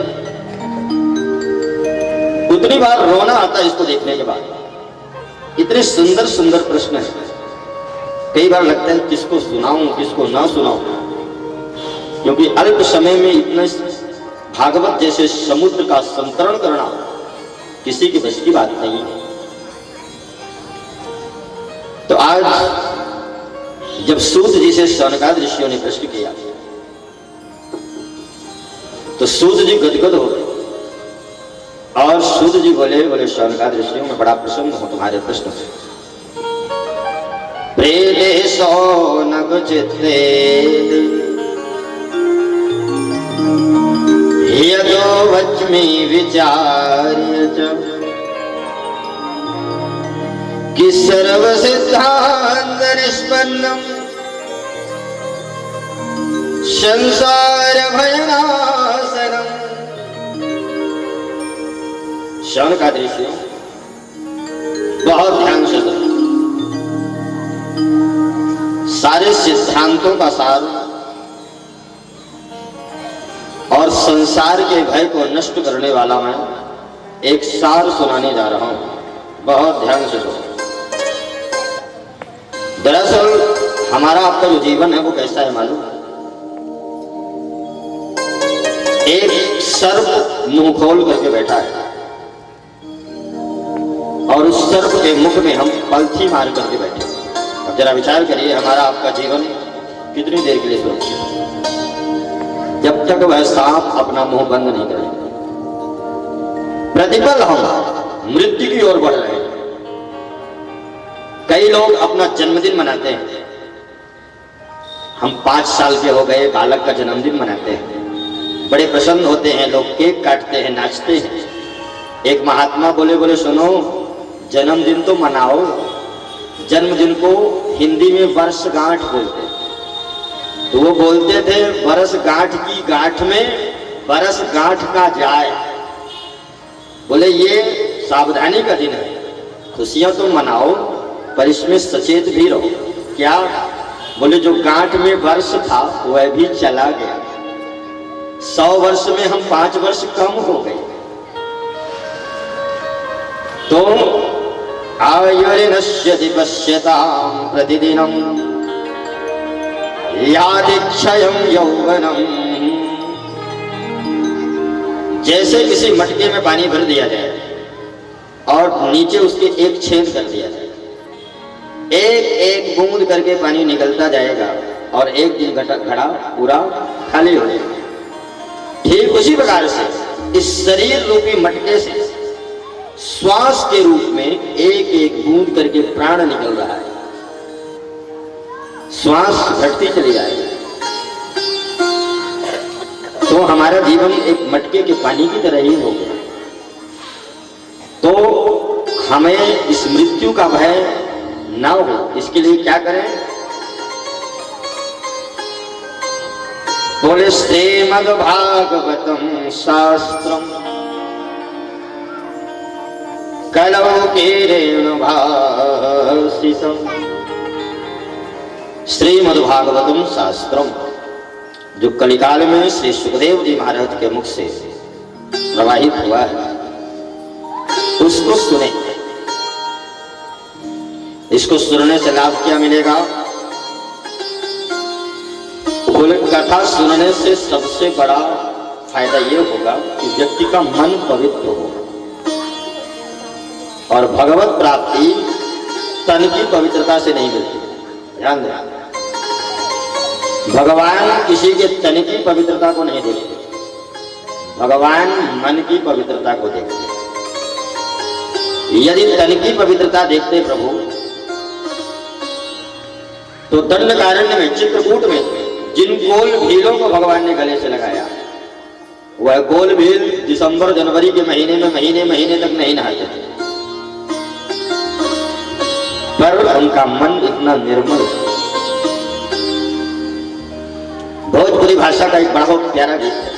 उतनी बार रोना आता है इसको देखने के बाद। इतने सुंदर सुंदर प्रश्न है। कई बार लगता है किसको सुनाऊं किसको ना सुनाऊं, क्योंकि अल्प समय में इतने भागवत जैसे समुद्र का संतरण करना किसी की बस की बात नहीं है। तो आज जब सूत जी से शौनकादि ऋषियों ने प्रश्न किया तो सूत जी गदगद हो गए और सूत जी बोले शौनकादि ऋषियों में बड़ा प्रसन्न हो तुम्हारे प्रश्न से। प्रेते शौनक चित्ते यदो वच्मि विचार्य च कि सर्व सिद्धांत निष्पन्नम संसार भयनाशनम। शौनकादि ऋषि बहुत ध्यान से सुनो। सारे सिद्धांतों का सार और संसार के भय को नष्ट करने वाला मैं एक सार सुनाने जा रहा हूं। बहुत ध्यान से सुनो। दरअसल हमारा आपका जो जीवन है वो कैसा है मालूम? एक सर्प मुंह खोल करके बैठा है और उस सर्प के मुख में हम पलथी मार करके बैठे। अब जरा विचार करिए, हमारा आपका जीवन कितनी देर के लिए सुरक्षित है जब तक वह सांप अपना मुंह बंद नहीं करेगा। प्रतिपल हम मृत्यु की ओर बढ़ रहे हैं। कई लोग अपना जन्मदिन मनाते हैं। हम 5 साल के हो गए, बालक का जन्मदिन मनाते हैं, बड़े प्रसन्न होते हैं, लोग केक काटते हैं, नाचते हैं। एक महात्मा बोले सुनो, जन्मदिन तो मनाओ। जन्मदिन को हिंदी में वर्षगांठ बोलते हैं। तो वो बोलते थे वर्षगांठ की गांठ में वर्षगांठ का जाए। बोले ये सावधानी का दिन है, खुशियां तो मनाओ पर इसमें सचेत भी रहो। क्या? बोले जो गांठ में वर्ष था वह भी चला गया। 100 वर्ष में हम 5 वर्ष कम हो गए। तो आयुर्नश्यति पश्यतां प्रतिदिनं यादिक्षयं यौवनम। जैसे किसी मटके में पानी भर दिया जाए और नीचे उसके एक छेद कर दिया जाए, एक एक बूंद करके पानी निकलता जाएगा और एक दिन घड़ा पूरा खाली हो जाएगा। ठीक उसी प्रकार से इस शरीर रूपी मटके से श्वास के रूप में एक एक बूंद करके प्राण निकल रहा है। श्वास घटती चली जाएगी। तो हमारा जीवन एक मटके के पानी की तरह ही हो गया। तो हमें इस मृत्यु का भय ना हो, इसके लिए क्या करें? बोले श्रीमद्भागवतम शास्त्रम कलौ कीरेण भाग सुभाषितम् श्रीमद्भागवतम शास्त्रम, जो कलिकाल में श्री सुखदेव जी महाराज के मुख से प्रवाहित हुआ है, उसको सुने। इसको सुनने से लाभ क्या मिलेगा? बोले कथा सुनने से सबसे बड़ा फायदा यह होगा कि व्यक्ति का मन पवित्र हो, और भगवत प्राप्ति तन की पवित्रता से नहीं मिलती। ध्यान दें, भगवान किसी के तन की पवित्रता को नहीं देखते, भगवान मन की पवित्रता को देखते। यदि तन की पवित्रता देखते प्रभु, तो दंडकारण्य में, चित्रकूट में जिन गोल भीलों को भगवान ने गले से लगाया, वह गोल भील दिसंबर जनवरी के महीने में महीने तक नहीं नहाते थे, पर उनका मन इतना निर्मल। भोजपुरी भाषा का एक बड़ा प्यारा गीत है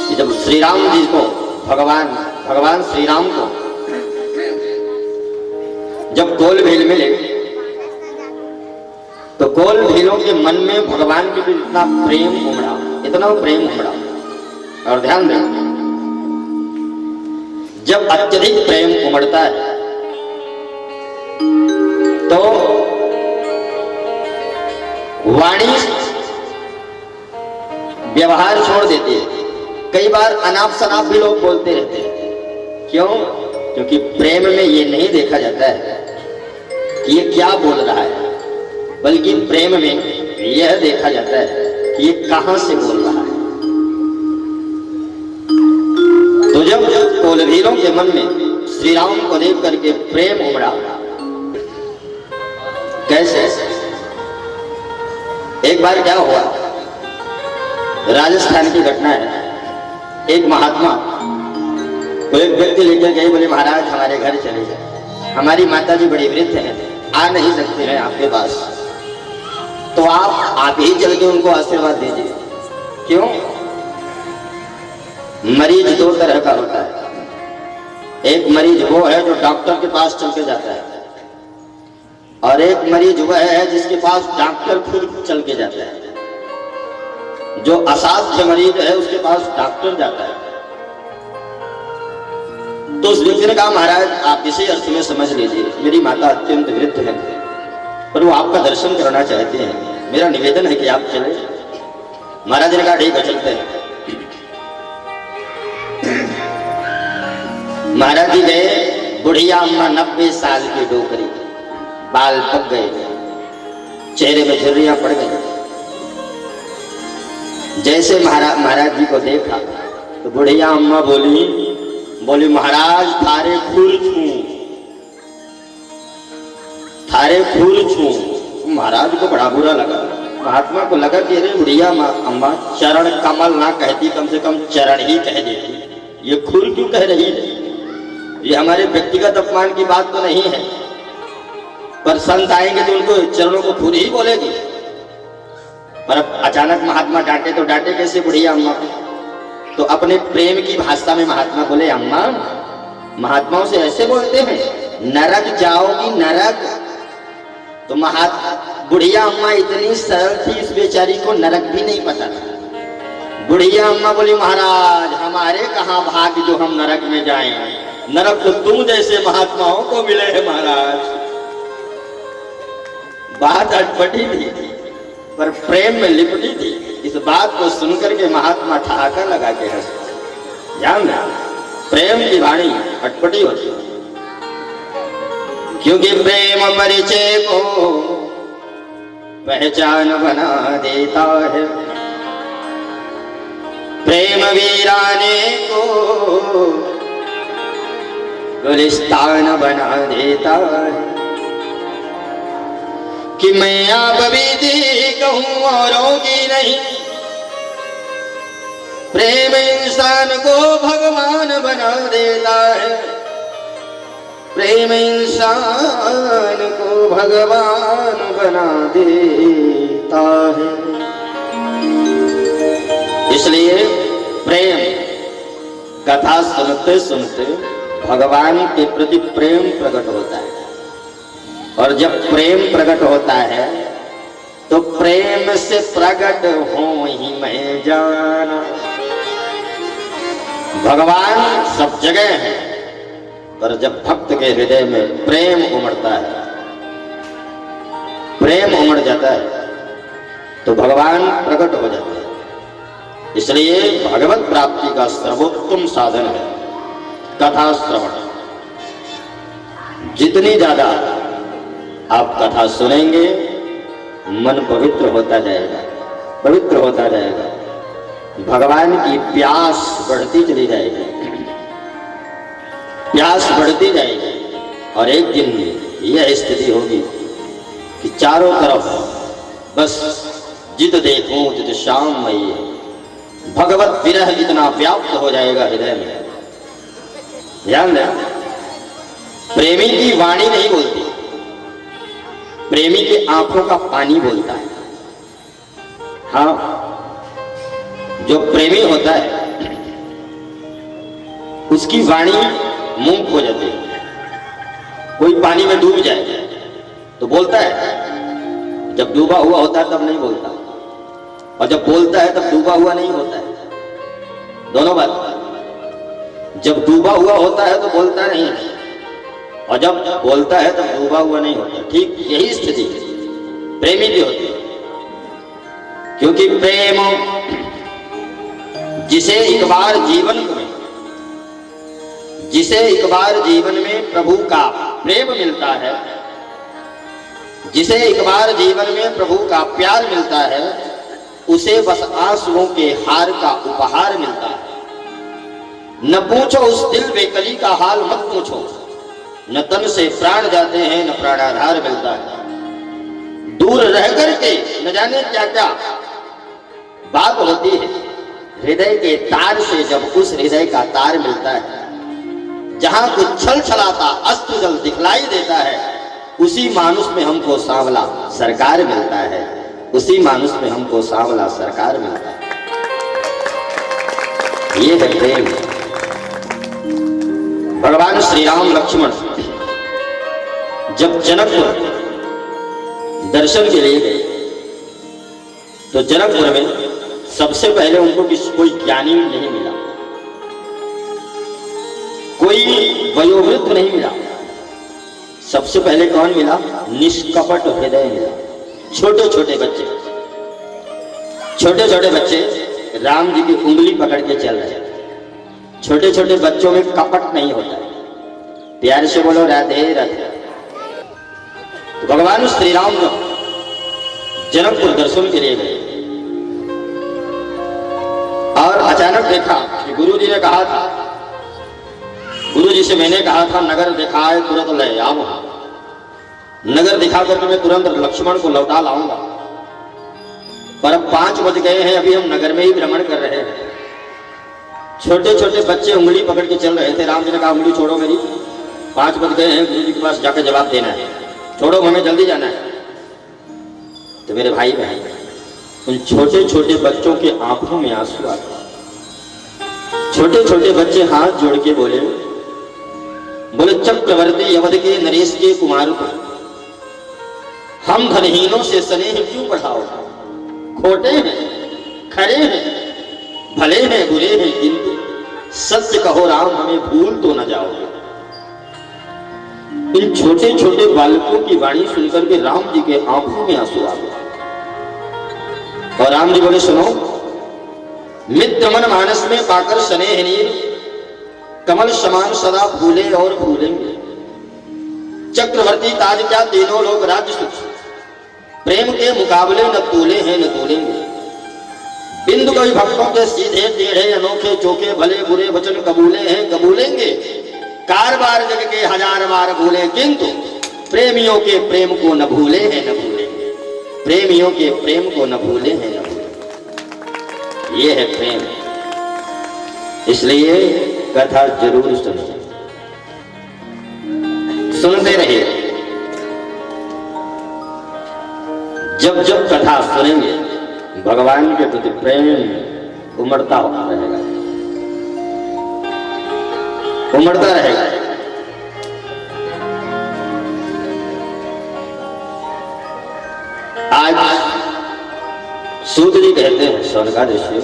कि जब श्री राम जी को भगवान श्री राम को जब गोल भील मिले, तो गोल भीलों के मन में भगवान के लिए इतना प्रेम उमड़ा। और ध्यान दें, जब अत्यधिक प्रेम उमड़ता है तो वाणी व्यवहार छोड़ देती है। कई बार अनाप शनाप भी लोग बोलते रहते हैं। क्यों? क्योंकि प्रेम में ये नहीं देखा जाता है कि ये क्या बोल रहा है, बल्कि प्रेम में यह देखा जाता है कि ये कहां से बोल रहा है। तो जब कोलभीलों के मन में श्री राम को देख करके प्रेम उमड़ा, कैसे? एक बार क्या हुआ, राजस्थान की घटना है। एक महात्मा को एक व्यक्ति लेकर गए, बोले महाराज हमारे घर चले जाए, हमारी माता जी बड़ी वृद्ध है, आ नहीं सकते हैं आपके पास, तो आप ही चल के उनको आशीर्वाद दीजिए। क्यों? मरीज दो तरह का होता है। एक मरीज वो है जो डॉक्टर के पास चल के जाता है, और एक मरीज वह है जिसके पास डॉक्टर खुद चल के जाता है। जो असाध्य मरीज है उसके पास डॉक्टर जाता है। तो उस व्यक्ति ने कहा महाराज आप इसी अर्थ में समझ लीजिए, मेरी माता अत्यंत वृद्ध है, पर वो आपका दर्शन करना चाहते हैं, मेरा निवेदन है कि आप चले। महाराज ने कहा ठीक है चलते हैं। महाराज जी गए। बुढ़िया अम्मा 90 साल की डोकरी, बाल पक गए, चेहरे में झुर्रियां पड़ गई। जैसे महाराज जी को देखा तो बुढ़िया अम्मा बोली महाराज थारे फूल छू। महाराज को बड़ा बुरा लगा। महात्मा को लगा कि अरे बुढ़िया अम्मा चरण कमल ना कहती, कम से कम चरण ही कह देती, ये फूल क्यों कह रही है? ये हमारे व्यक्तिगत अपमान की बात तो नहीं है, पर संत आएंगे तो उनको चरणों को फूल ही बोलेगी। पर अब अचानक महात्मा डांटे तो डांटे कैसे बुढ़िया अम्मा को? तो अपने प्रेम की भाषा में महात्मा बोले अम्मा, महात्माओं से ऐसे बोलते हैं, नरक जाओगी नरक। तो बुढ़िया अम्मा इतनी सरल थी, इस बेचारी को नरक भी नहीं पता था। बुढ़िया अम्मा बोली महाराज हमारे कहाँ भाग्य जो हम नरक में जाएं, नरक तो तुम जैसे महात्माओं को मिले हैं महाराज। बात अटपटी थी पर प्रेम में लिपटी थी। इस बात को सुनकर के महात्मा ठहाका लगा के हंस। ध्यान दें, प्रेम की वाणी अटपटी होती है, क्योंकि प्रेम परिचय को पहचान बना देता है, प्रेम वीराने को गुलिस्तान बना देता है। कि मैं आप भी कहूं औरों की नहीं, प्रेम इंसान को भगवान बना देता है, प्रेम इंसान को भगवान बना देता है। इसलिए प्रेम कथा सुनते सुनते भगवान के प्रति प्रेम प्रकट होता है। और जब प्रेम प्रकट होता है तो प्रेम से प्रकट हो ही मैं जाना। भगवान सब जगह है, पर जब भक्त के हृदय में प्रेम उमड़ता है, प्रेम उमड़ जाता है, तो भगवान प्रकट हो जाते हैं। इसलिए भगवत प्राप्ति का सर्वोत्तम साधन है कथा श्रवण। जितनी ज्यादा आप कथा सुनेंगे, मन पवित्र होता जाएगा, पवित्र होता जाएगा, भगवान की प्यास बढ़ती चली जाएगी, प्यास बढ़ती जाएगी। और एक दिन यह स्थिति होगी कि चारों तरफ बस जित देखूं तित श्याम मई, भगवत विरह इतना व्याप्त हो जाएगा हृदय में। ध्यान दें, प्रेमी की वाणी नहीं बोलती, प्रेमी के आंखों का पानी बोलता है। हाँ, जो प्रेमी होता है उसकी वाणी मूक हो जाती है। कोई पानी में डूब जाए तो बोलता है, जब डूबा हुआ होता है तब नहीं बोलता, और जब बोलता है तब डूबा हुआ नहीं होता है। दोनों बात, जब डूबा हुआ होता है तो बोलता नहीं, और जब बोलता है तब डूबा हुआ नहीं होता। ठीक यही स्थिति प्रेमी की होती है, क्योंकि प्रेम जिसे एक बार जीवन में प्रभु का प्रेम मिलता है, जिसे एक बार जीवन में प्रभु का प्यार मिलता है, उसे बस आंसुओं के हार का उपहार मिलता है। न पूछो उस दिल बेकली का हाल, मत पूछो, न तन से प्राण जाते हैं न प्राणाधार मिलता है। दूर रह करके न जाने क्या क्या बात होती है, हृदय के तार से जब उस हृदय का तार मिलता है, जहां कुछ छल छलाता अस्तु जल दिखलाई देता है, उसी मानुष में हमको सांवला सरकार मिलता है, उसी मानुष में हमको सांवला सरकार मिलता है। ये है प्रेम। भगवान श्री राम लक्ष्मण जब जनकपुर दर्शन के लिए गए, तो जनकपुर में सबसे पहले उनको कोई ज्ञानी नहीं मिला, कोई वयोवृद्ध नहीं मिला। सबसे पहले कौन मिला? निष्कपट हृदय मिला। छोटे छोटे बच्चे, छोटे छोटे बच्चे राम जी की उंगली पकड़ के चल रहे। छोटे छोटे बच्चों में कपट नहीं होता है। प्यार से बोलो राधे राधे। तो भगवान श्री राम जब जनकपुर दर्शन के लिए गए और अचानक देखा कि गुरु जी ने कहा था, गुरु जी से मैंने कहा था नगर दिखाए तुरंत ले आओ, नगर दिखा करके मैं तुरंत लक्ष्मण को लौटा लाऊंगा, पर अब 5 बज गए हैं, अभी हम नगर में ही भ्रमण कर रहे हैं। छोटे छोटे बच्चे उंगली पकड़ के चल रहे थे। राम जी ने कहा उंगली छोड़ो मेरी, 5 बज गए हैं, गुरु जी के पास जाकर जवाब देना है, छोड़ो हमें जल्दी जाना है। तो मेरे भाई बहन, उन छोटे छोटे बच्चों के आंखों में आंसू आ गए। छोटे छोटे बच्चे हाथ जोड़ के बोले चक्रवर्ती अवध के नरेश के कुमार को हम धनहीनों से स्नेह क्यों बढ़ाओ? खोटे हैं, खरे हैं, भले हैं, बुरे हैं, किंतु सत्य कहो राम, हमें भूल तो न जाओगे। इन छोटे छोटे बालकों की वाणी सुनकर के राम जी के आंखों में आंसू आ गए। और राम जी बोले सुनो, मित्र मन मानस में पाकर स्नेह नीर, कमल समान सदा भूले और भूलेंगे। चक्रवर्ती ताज क्या तीनों लोग राज्य सुख, प्रेम के मुकाबले न तूले हैं न तूलेंगे। बिंदु कवि भक्तों के सीधे टेढ़े अनोखे चोखे भले बुरे वचन कबूले हैं कबूलेंगे। कारबार जग के 1000 बार भूले, किंतु प्रेमियों के प्रेम को न भूले हैं न भूलेंगे। प्रेमियों के प्रेम को न भूले हैं न भूलेंगे। ये है प्रेम। इसलिए कथा जरूर सुनते रहिए। जब जब कथा सुनेंगे, भगवान के प्रति प्रेम उमड़ता रहेगा, उमड़ता रहेगा। आज सूत जी कहते हैं शौनकाद ऋषि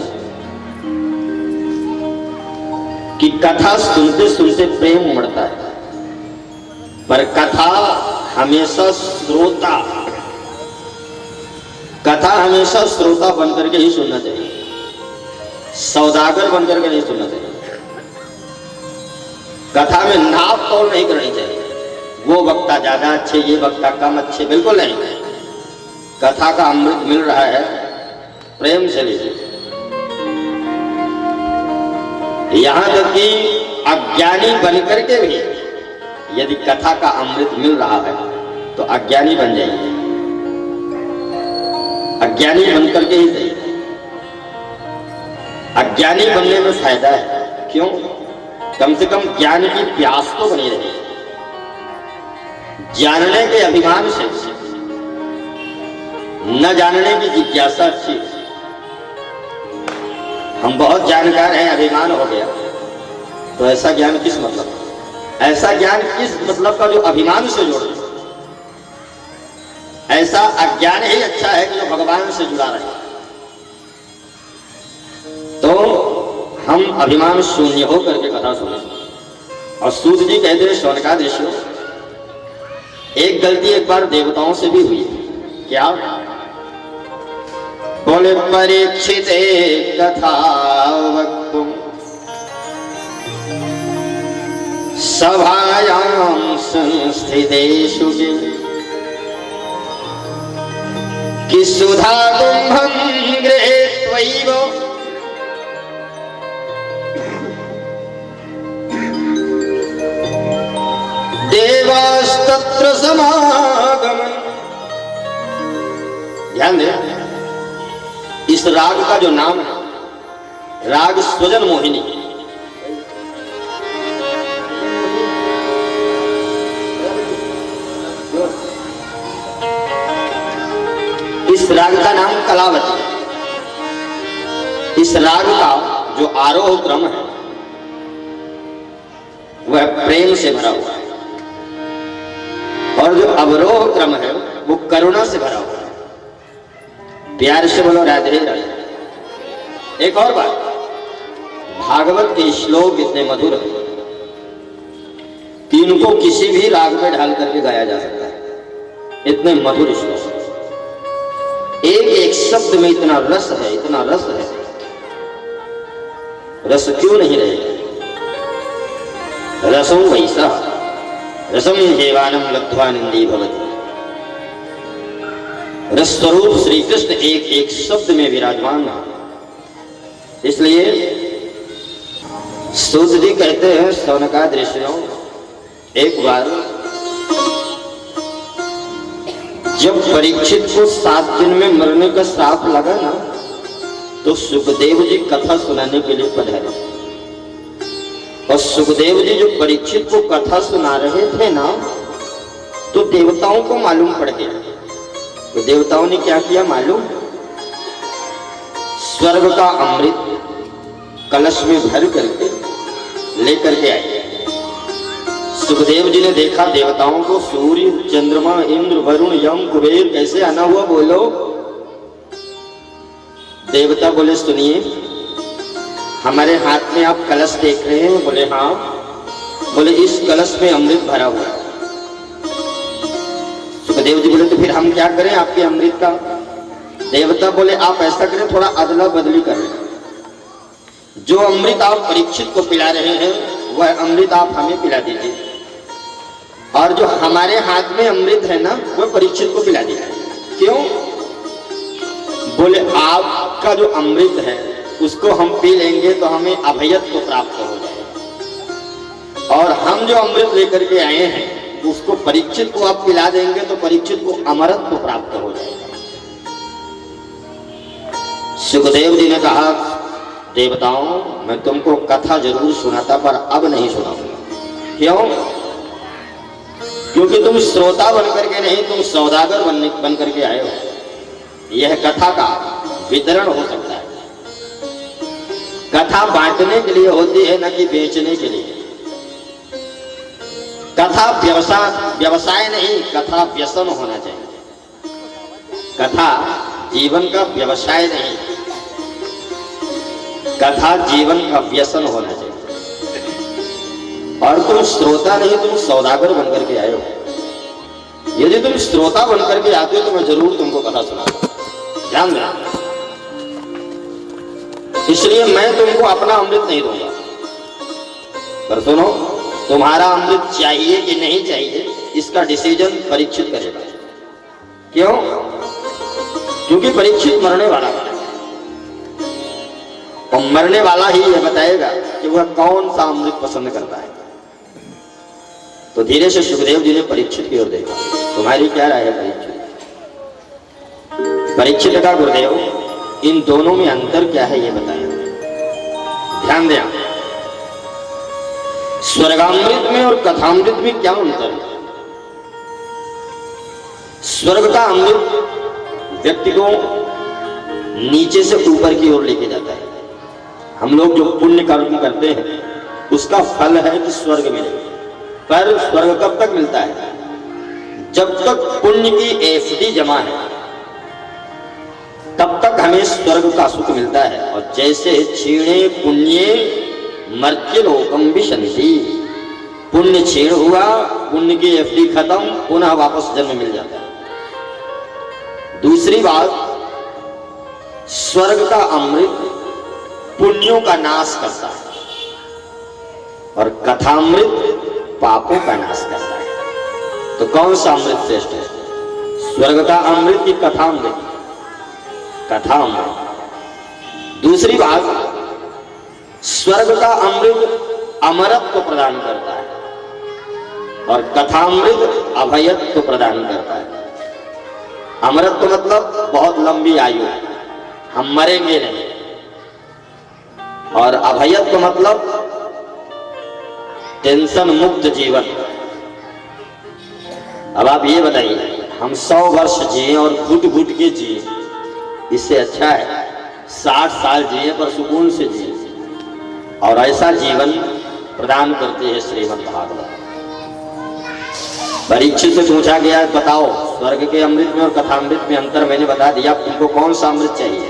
कि कथा सुनते सुनते प्रेम उमड़ता है, पर कथा हमेशा श्रोता बनकर के ही सुनना चाहिए, सौदागर बनकर के नहीं सुनना चाहिए। कथा में नाप तोल नहीं करनी चाहिए, वो वक्ता ज्यादा अच्छे, ये वक्ता कम अच्छे, बिल्कुल नहीं। कथा का अमृत मिल रहा है, प्रेम से लीजिए। यहां तक कि अज्ञानी बनकर के भी यदि कथा का अमृत मिल रहा है तो अज्ञानी बन जाइए, अज्ञानी बनकर के ही जाइए। अज्ञानी बनने में फायदा है, क्यों? कम से कम ज्ञान की प्यास तो बनी रही, जानने के अभिमान से, न जानने की जिज्ञासा अच्छी। हम बहुत जानकार हैं, अभिमान हो गया, तो ऐसा ज्ञान किस मतलब, ऐसा ज्ञान किस मतलब का जो अभिमान से जोड़, ऐसा अज्ञान ही अच्छा है कि जो भगवान से जुड़ा रहे। तो हम अभिमान शून्य होकर के कथा सुने। और सूत जी कहते हैं शौनकाद ऋषि, एक गलती एक बार देवताओं से भी हुई। क्या? बोले परीक्षित कथा वक्तुम सभायां संस्थितेषु कि सुधा कुंभं गृहीत्वैव देवास्तत्र समागमन्। ध्यान दे, इस राग का जो नाम है, राग स्वजन मोहिनी। इस राग का नाम कलावती है। इस राग का जो आरोह क्रम है वह प्रेम से भरा हुआ है, और जो अवरोह क्रम है वो करुणा से भरा हुआ है। प्यार से बोलो राधे राधे। एक और बात, भागवत के श्लोक इतने मधुर है कि इनको किसी भी राग में ढाल करके गाया जा सकता है, इतने मधुर श्लोक। एक एक शब्द में इतना रस है, इतना रस है, रस क्यों नहीं रहेगा? रसो वैसा रसम देवानम लब्ध्वानंदी भवति। रस स्वरूप श्री कृष्ण एक एक शब्द में विराजमान है। इसलिए सूत जी कहते हैं शौनकाद ऋषियों, एक बार जब परीक्षित को 7 दिन में मरने का श्राप लगा ना, तो सुखदेव जी कथा सुनाने के लिए पधारे। और सुखदेव जी जो परीक्षित को कथा सुना रहे थे ना, तो देवताओं को मालूम पड़ गया। तो देवताओं ने क्या किया मालूम? स्वर्ग का अमृत कलश में भर करके लेकर के आए। सुखदेव जी ने देखा देवताओं को, सूर्य, चंद्रमा, इंद्र, वरुण, यम, कुबेर कैसे आना हुआ, बोलो। देवता बोले सुनिए, हमारे हाथ में आप कलश देख रहे हैं? बोले हाँ। बोले इस कलश में अमृत भरा हुआ है। सुखदेव जी बोले तो फिर हम क्या करें आपके अमृत का? देवता बोले आप ऐसा करें, थोड़ा अदला बदली करें। जो अमृत आप परीक्षित को पिला रहे हैं वह अमृत आप हमें पिला दीजिए, और जो हमारे हाथ में अमृत है ना वह परीक्षित को पिला दीजिए। क्यों? बोले आपका जो अमृत है उसको हम पी लेंगे तो हमें अभयत्व प्राप्त हो जाएगा, और हम जो अमृत लेकर के आए हैं उसको परीक्षित को आप पिला देंगे तो परीक्षित को अमरत्व प्राप्त हो जाएगा। सुखदेव जी ने कहा देवताओं, मैं तुमको कथा जरूर सुनाता पर अब नहीं सुनाऊंगा। क्यों? क्योंकि तुम श्रोता बनकर के नहीं, तुम सौदागर बन करके आए हो। यह कथा का वितरण हो सकता है। कथा बांटने के लिए होती है, न कि बेचने के लिए। कथा व्यवसाय नहीं, कथा व्यसन होना चाहिए। कथा जीवन का व्यवसाय नहीं, कथा जीवन का व्यसन होना चाहिए। और तुम श्रोता नहीं, तुम सौदागर बनकर के आए हो। यदि तुम श्रोता बनकर के आते हो तो मैं जरूर तुमको कथा सुनाता, ध्यान देना। इसलिए मैं तुमको अपना अमृत नहीं दूंगा, पर सुनो, तुम्हारा अमृत चाहिए कि नहीं चाहिए इसका डिसीजन परीक्षित करेगा। क्यों? क्योंकि परीक्षित मरने वाला है और मरने वाला ही यह बताएगा कि वह कौन सा अमृत पसंद करता है। तो धीरे से सुखदेव जी ने परीक्षित की ओर देखा। तुम्हारी क्या राय है परीक्षित? परीक्षित का गुरुदेव, इन दोनों में अंतर क्या है ये बताएं। ध्यान दें, स्वर्गामृत में और कथामृत में क्या अंतर है? स्वर्ग का अमृत व्यक्ति को नीचे से ऊपर की ओर लेके जाता है। हम लोग जो पुण्य कर्म करते हैं उसका फल है कि स्वर्ग मिले, पर स्वर्ग कब तक मिलता है? जब तक पुण्य की एफडी जमा है तब तक हमें स्वर्ग का सुख मिलता है। और जैसे क्षीणे पुण्ये मर्त्यलोकम विशन्ति, पुण्य क्षीण हुआ, पुण्य की एफडी खत्म, पुनः वापस जन्म मिल जाता है। दूसरी बात, स्वर्ग का अमृत पुण्यों का नाश करता है और कथामृत पापों का नाश करता है। तो कौन सा अमृत श्रेष्ठ है? स्वर्ग का अमृत की कथामृत? कथामृत। दूसरी बात, स्वर्ग का अमृत अमरत्व प्रदान करता है और कथामृत अभयत्व प्रदान करता है। अमरत्व मतलब बहुत लंबी आयु, हम मरेंगे नहीं, और अभयत्व मतलब टेंशन मुक्त जीवन। अब आप ये बताइए, हम 100 वर्ष जिए और घुट घुट के जिए, इससे अच्छा है 60 साल जिए पर सुकून से जिए। और ऐसा जीवन प्रदान करते हैं श्रीमद् भागवत। परीक्षित से पूछा गया, बताओ स्वर्ग के अमृत में और कथामृत में अंतर मैंने बता दिया, तुमको कौन सा अमृत चाहिए?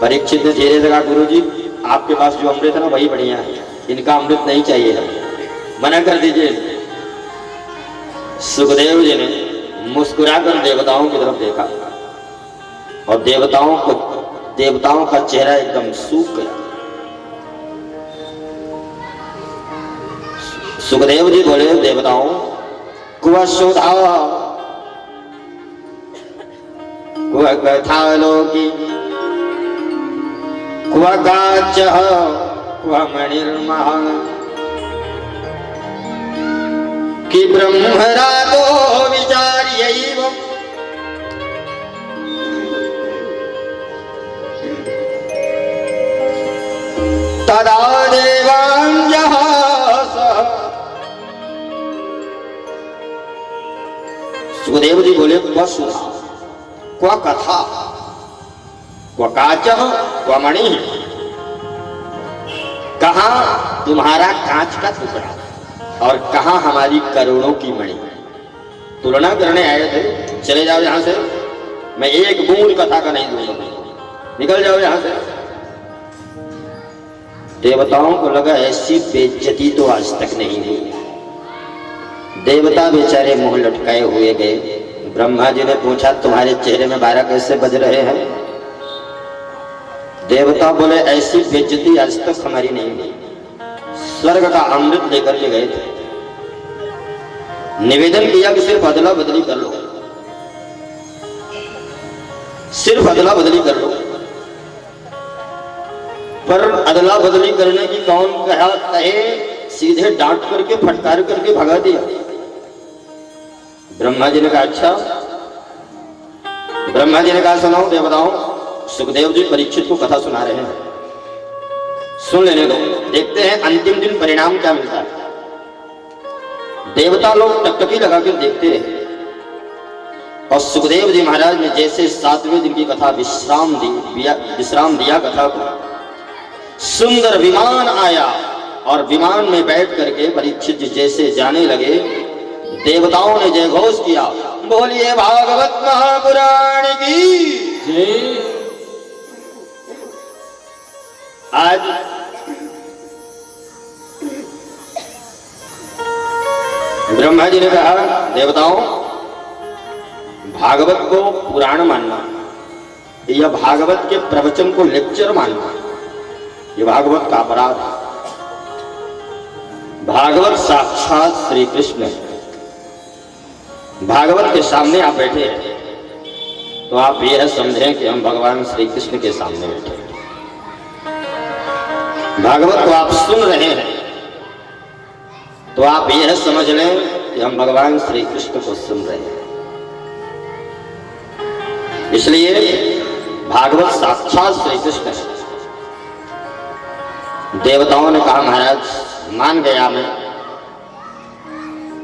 परीक्षित ने धीरे से कहा, गुरु जी आपके पास जो अमृत है ना वही बढ़िया है, इनका अमृत नहीं चाहिए हमें, मना कर दीजिए। सुखदेव जी ने मुस्कुराकर देवताओं की तरफ देखा और देवताओं का चेहरा एकदम सूख गया। सुखदेव जी बोले, देवताओं क्व शोधा क्व कथालोकी क्व गाचः क्व मणिर्मः कि ब्रह्मरादो विचार्यैव तदा देवाञ्जः सः। सुखदेव जी बोले, क्व सुधा क्व कथा क्व काचः क्व मणि, कहाँ तुम्हारा कांच का टुकड़ा और कहाँ हमारी करोड़ों की मणि। तुलना करने आए थे, चले जाओ यहां से, मैं एक बूंद कथा का नहीं दूंगा, निकल जाओ यहां से। देवताओं को लगा ऐसी बेइज्जती तो आज तक नहीं हुई। देवता बेचारे मुंह लटकाए हुए गए। ब्रह्मा जी ने पूछा, तुम्हारे चेहरे में 12 कैसे बज रहे हैं? देवता बोले, ऐसी बेइज्जती आज तक हमारी नहीं हुई। स्वर्ग का अमृत लेकर के गए थे, निवेदन किया कि सिर्फ अदला बदली कर लो, सिर्फ अदला बदली कर लो, पर अदला बदली करने की कौन कहे, सीधे डांट करके फटकार करके भगा दिया। ब्रह्मा जी ने कहा, अच्छा। ब्रह्मा जी ने कहा, सुनाओ देवताओं, सुखदेव जी परीक्षित को कथा सुना रहे हैं, सुन लेने दो, देखते हैं अंतिम दिन परिणाम क्या मिलता है। देवता लोग टकटकी लगाकर देखते हैं और सुखदेव जी महाराज ने जैसे 7वें दिन की कथा विश्राम दिया कथा को, सुंदर विमान आया और विमान में बैठ करके परीक्षित जी जैसे जाने लगे, देवताओं ने जय घोष किया, बोलिए भागवत महापुराण की जय। आज ब्रह्मा जी ने कहा, देवताओं, भागवत को पुराण मानना या भागवत के प्रवचन को लेक्चर मानना, ये भागवत का अपराध है। भागवत साक्षात श्री कृष्ण है। भागवत के सामने आप बैठे हैं तो आप यह समझें कि हम भगवान श्री कृष्ण के सामने बैठे हैं। भागवत को आप सुन रहे हैं तो आप यह समझ लें कि हम भगवान श्री कृष्ण को सुन रहे हैं। इसलिए भागवत साक्षात श्री कृष्ण है। देवताओं ने कहा, महाराज मान गया मैं,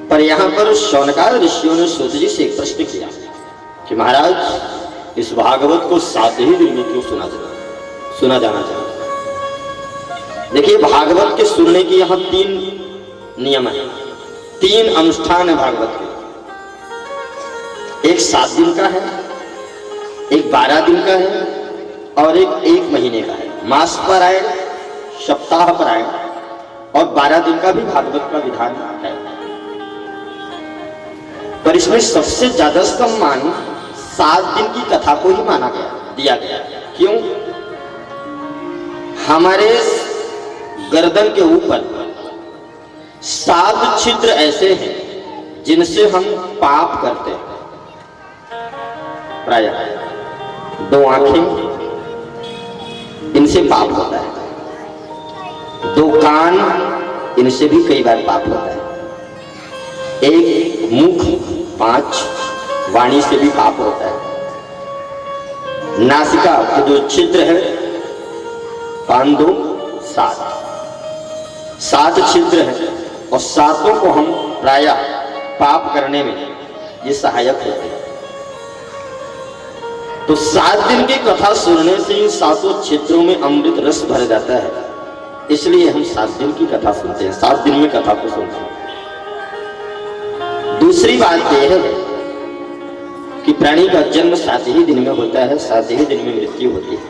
पर यहां पर शौनकाद ऋषियों ने सूत जी से एक प्रश्न किया कि महाराज इस भागवत को 7 ही दिन में क्यों सुना जाना चाहिए। देखिए, भागवत के सुनने की यहां 3 नियम है, 3 अनुष्ठान है भागवत के। एक 7 दिन का है, एक 12 दिन का है और एक 1 महीने का है। मास पारायण, सप्ताह पारायण और 12 दिन का भी भागवत का विधान है। पर इसमें सबसे ज्यादा सम्मान 7 दिन की कथा को ही माना गया, दिया गया। क्यों? हमारे गर्दन के ऊपर 7 छिद्र ऐसे हैं जिनसे हम पाप करते हैं। प्रायः 2 आंखें, इनसे पाप होता है। 2 कान, इनसे भी कई बार पाप होता है। 1 मुख, 5 वाणी से भी पाप होता है। नासिका के जो छिद्र है, 5 2 7 छिद्र है और 7 को हम प्रायः पाप करने में ये सहायक होते हैं। तो 7 दिन की कथा सुनने से इन 7 छिद्रों में अमृत रस भर जाता है। इसलिए हम 7 दिन की कथा सुनते हैं, 7 दिन में कथा को सुनते हैं। दूसरी बात यह है कि प्राणी का जन्म 7 ही दिन में होता है, 7 ही दिन में मृत्यु होती है।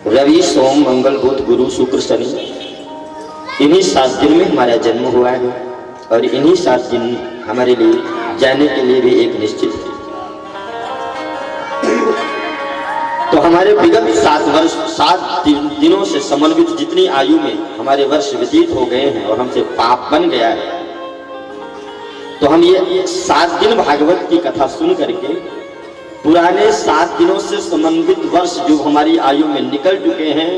रवि, सोम, मंगल, बुध, गुरु, शुक्र, शनि, इन्हीं 7 दिन में हमारा जन्म हुआ है और इन्हीं 7 दिन हमारे लिए जाने के लिए भी एक निश्चित है। तो हमारे विगत 7 दिनों से समन्वित जितनी आयु में हमारे वर्ष व्यतीत हो गए हैं और हमसे पाप बन गया है, तो हम ये 7 दिन भागवत की कथा सुन करके पुराने 7 दिनों से समन्वित वर्ष जो हमारी आयु में निकल चुके हैं,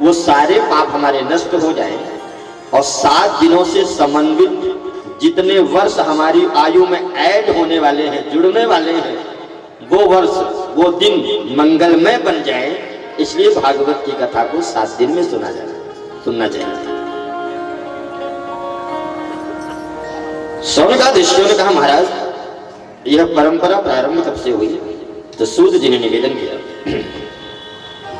वो सारे पाप हमारे नष्ट हो जाएं और 7 दिनों से समन्वित जितने वर्ष हमारी आयु में ऐड होने वाले हैं, जुड़ने वाले हैं, वो वर्ष, वो दिन मंगलमय बन जाए। इसलिए भागवत की कथा को 7 दिन में सुनना चाहिए। शौनकाद ऋषियों ने कहा, महाराज यह परंपरा प्रारंभ कब से हुई? तो सूत जी ने निवेदन किया,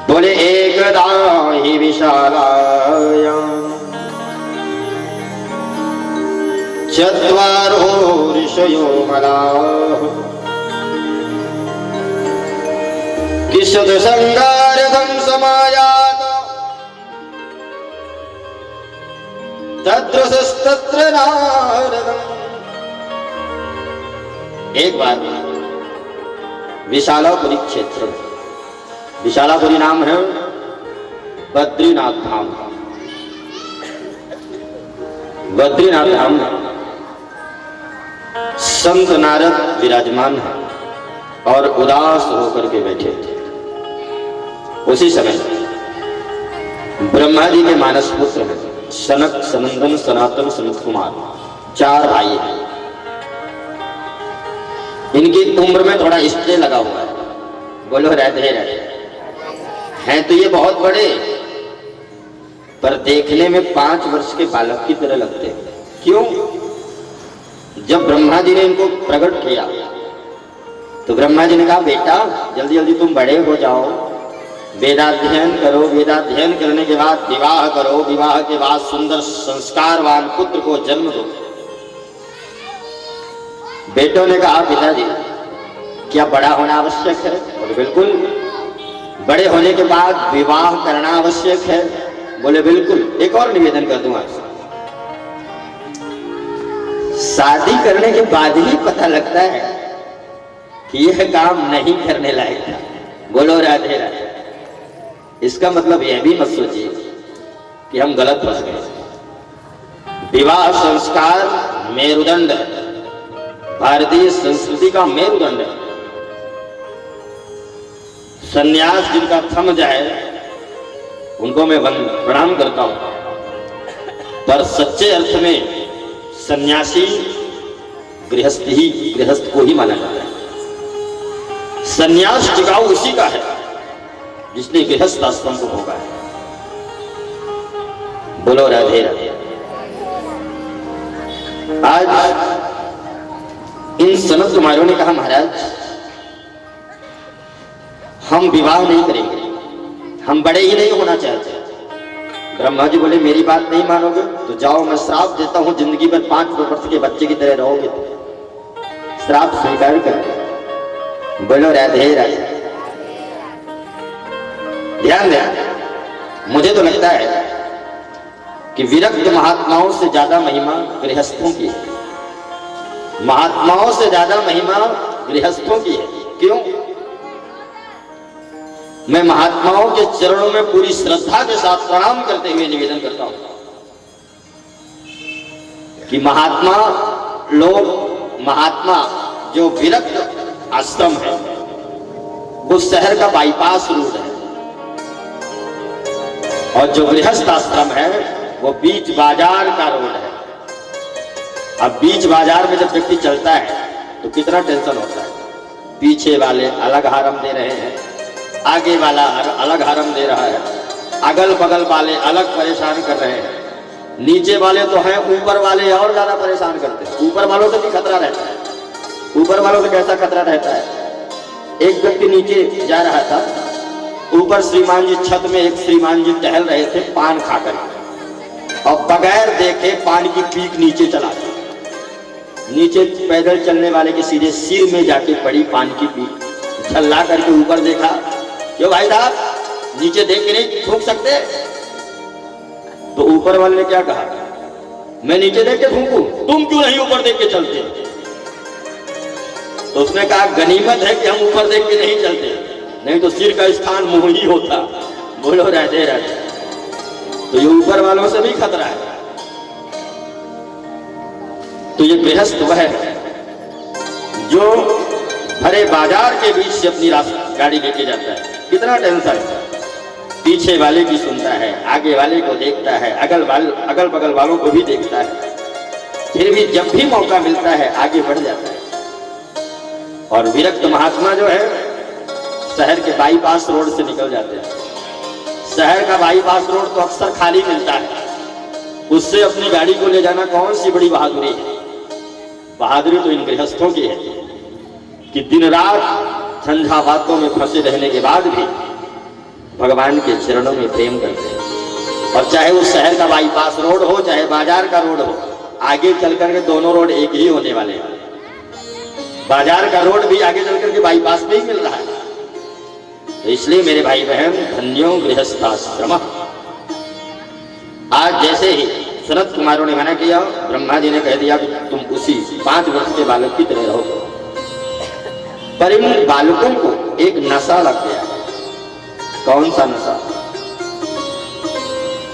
बोले एकदा ही विशालायां चत्वारो ऋषयो मलाः किशद संगारधं समायात तद्रसस्तत्र नारदम्। एक बार विशालापुरी क्षेत्र, विशालापुरी नाम है बद्रीनाथ धाम। बद्रीनाथ धाम में संत नारद विराजमान है और उदास होकर के बैठे थे। उसी समय ब्रह्मा जी के मानस पुत्र हैं सनक, सनंदन, सनातन, सनत कुमार, 4 भाई हैं। इनकी उम्र में थोड़ा स्प्रे लगा हुआ है, बोलो रहते हैं तो ये बहुत बड़े, पर देखने में 5 वर्ष के बालक की तरह लगते हैं। क्यों? जब ब्रह्मा जी ने इनको प्रकट किया तो ब्रह्मा जी ने कहा, बेटा जल्दी जल्दी तुम बड़े हो जाओ, वेदाध्ययन करो, वेदाध्ययन करने के बाद विवाह करो, विवाह के बाद सुंदर संस्कारवान पुत्र को जन्म दो। बेटों ने कहा पिताजी क्या बड़ा होना आवश्यक है? बोले बिल्कुल। बड़े होने के बाद विवाह करना आवश्यक है? बोले बिल्कुल। एक और निवेदन कर दूं आपसे, शादी करने के बाद ही पता लगता है कि यह काम नहीं करने लायक था। बोलो राधे राधे। इसका मतलब यह भी मत सोचिए कि हम गलत फंस गए। विवाह संस्कार मेरुदंड है, भारतीय संस्कृति का मेरुदंड है। सन्यास जिनका थम जाए उनको मैं प्रणाम करता हूं, पर सच्चे अर्थ में सन्यासी गृहस्थ को ही माना जाता है। सन्यास टिकाऊ उसी का है जिसने गृहस्थ आश्रम को भोगा है। बोलो राधे राधे। आज इन सनत कुमारों ने कहा महाराज हम विवाह नहीं करेंगे, हम बड़े ही नहीं होना चाहते। ब्रह्मा जी बोले मेरी बात नहीं मानोगे तो जाओ, मैं श्राप देता हूं, जिंदगी भर 5 वर्ष के बच्चे की तरह रहोगे। श्राप स्वीकार कर। बोलो राधे राधे। ध्यान दें, मुझे तो लगता है कि विरक्त महात्माओं से ज्यादा महिमा गृहस्थों की है। महात्माओं से ज्यादा महिमा गृहस्थों की है। क्यों? मैं महात्माओं के चरणों में पूरी श्रद्धा के साथ प्रणाम करते हुए निवेदन करता हूं कि महात्मा जो विरक्त आश्रम है वो शहर का बाईपास रोड है, और जो गृहस्थ आश्रम है वो बीच बाजार का रोड है। अब बीच बाजार में जब व्यक्ति चलता है तो कितना टेंशन होता है। पीछे वाले अलग हारम दे रहे हैं, आगे वाला अलग हारम दे रहा है, अगल बगल वाले अलग परेशान कर रहे हैं, नीचे वाले तो हैं, ऊपर वाले और ज्यादा परेशान करते हैं। ऊपर वालों से भी खतरा रहता है। ऊपर वालों से कैसा खतरा रहता है? एक व्यक्ति नीचे जा रहा था, ऊपर श्रीमान जी छत में एक श्रीमान जी टहल रहे थे पान खाकर, और बगैर देखे पान की पीक नीचे चला गया। नीचे पैदल चलने वाले के सीधे सिर में जाके पड़ी पान की पीक। झल्ला करके ऊपर देखा, क्यों भाई साहब नीचे देख के नहीं थूक सकते? तो ऊपर वाले ने क्या कहा, मैं नीचे देख के थूकूं, तुम क्यों नहीं ऊपर देख के चलते? तो उसने कहा गनीमत है कि हम ऊपर देख के नहीं चलते, नहीं तो सिर का स्थान मुंह ही होता। बोलो राधे राधे। तो ये ऊपर वालों से भी खतरा है। तो ये गृहस्थ वह है जो भरे बाजार के बीच से अपनी गाड़ी लेके जाता है। कितना टेंशन है। पीछे वाले की सुनता है, आगे वाले को देखता है, अगल बगल वालों को भी देखता है, फिर भी जब भी मौका मिलता है आगे बढ़ जाता है। और विरक्त महात्मा जो है शहर के बाईपास रोड से निकल जाते हैं। शहर का बाईपास रोड तो अक्सर खाली मिलता है, उससे अपनी गाड़ी को ले जाना कौन सी बड़ी बहादुरी है। बहादुरी तो इन गृहस्थों की है कि दिन रात झंझावातों में फंसे रहने के बाद भी भगवान के चरणों में प्रेम करते हैं। और चाहे वो शहर का बाईपास रोड हो, चाहे बाजार का रोड हो, आगे चल करके दोनों रोड एक ही होने वाले हैं। बाजार का रोड भी आगे चल करके बाईपास में ही मिल रहा है। तो इसलिए मेरे भाई बहन, धन्यो गृहस्थाश्रम। आज जैसे ही सनत कुमारों ने मना किया, ब्रह्मा जी ने कह दिया कि तुम उसी 5 वर्ष के बालक की तरह रहो। पर इन बालकों को एक नशा लग गया। कौन सा नशा?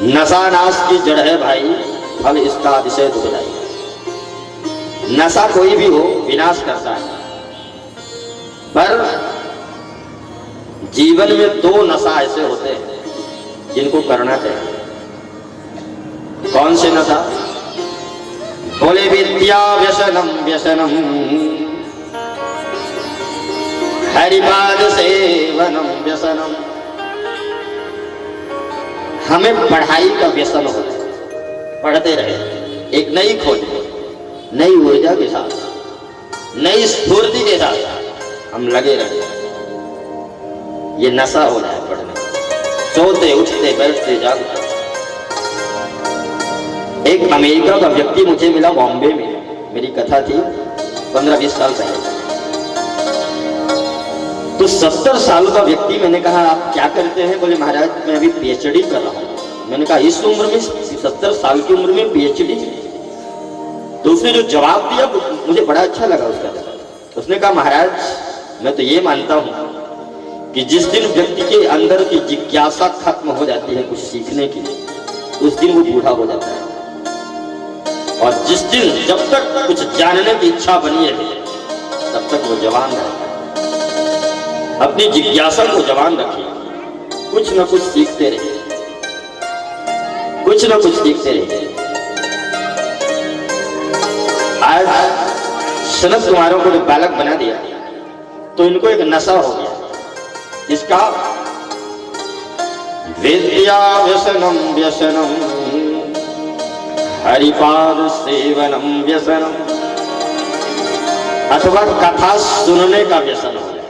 नशा नाश की जड़ है भाई, फल इसका अतिशय दुखदायी। नशा कोई भी हो विनाश करता है, पर जीवन में 2 नशा ऐसे होते हैं जिनको करना चाहिए। कौन से नशा? बोले विद्या व्यसनम व्यसनम, हरिपाद सेवनम व्यसनम। हमें पढ़ाई का व्यसन होता है, पढ़ते रहे, एक नई खोज, नई ऊर्जा के साथ, नई स्फूर्ति के साथ हम लगे रहे। ये नशा हो जाए पढ़ने, सोते उठते बैठते जागते। एक अमेरिका का व्यक्ति मुझे मिला बॉम्बे में, मेरी कथा थी। 15-20 साल पहले। तो 70 साल का व्यक्ति, मैंने कहा आप क्या करते हैं? बोले महाराज मैं अभी पीएचडी कर रहा हूं। मैंने कहा इस उम्र में, 70 साल की उम्र में पीएचडी? तो उसने जो जवाब दिया मुझे बड़ा अच्छा लगा उसका। उसने कहा महाराज मैं तो ये मानता हूं कि जिस दिन व्यक्ति के अंदर की जिज्ञासा खत्म हो जाती है कुछ सीखने की, उस दिन वो बूढ़ा हो जाता है। और जिस दिन जब तक कुछ जानने की इच्छा बनी है तब तक वो जवान रहता है। अपनी जिज्ञासा को जवान रखिए, कुछ न कुछ सीखते रहिए, कुछ न कुछ सीखते रहिए। आज सनत कुमारों को जब बालक बना दिया तो इनको एक नशा हो गया, इसका विद्या व्यसनम व्यसनम हरिपाद सेवनम व्यसनम, अथवा कथा सुनने का व्यसन हो जाए।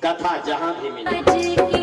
कथा जहां भी मिले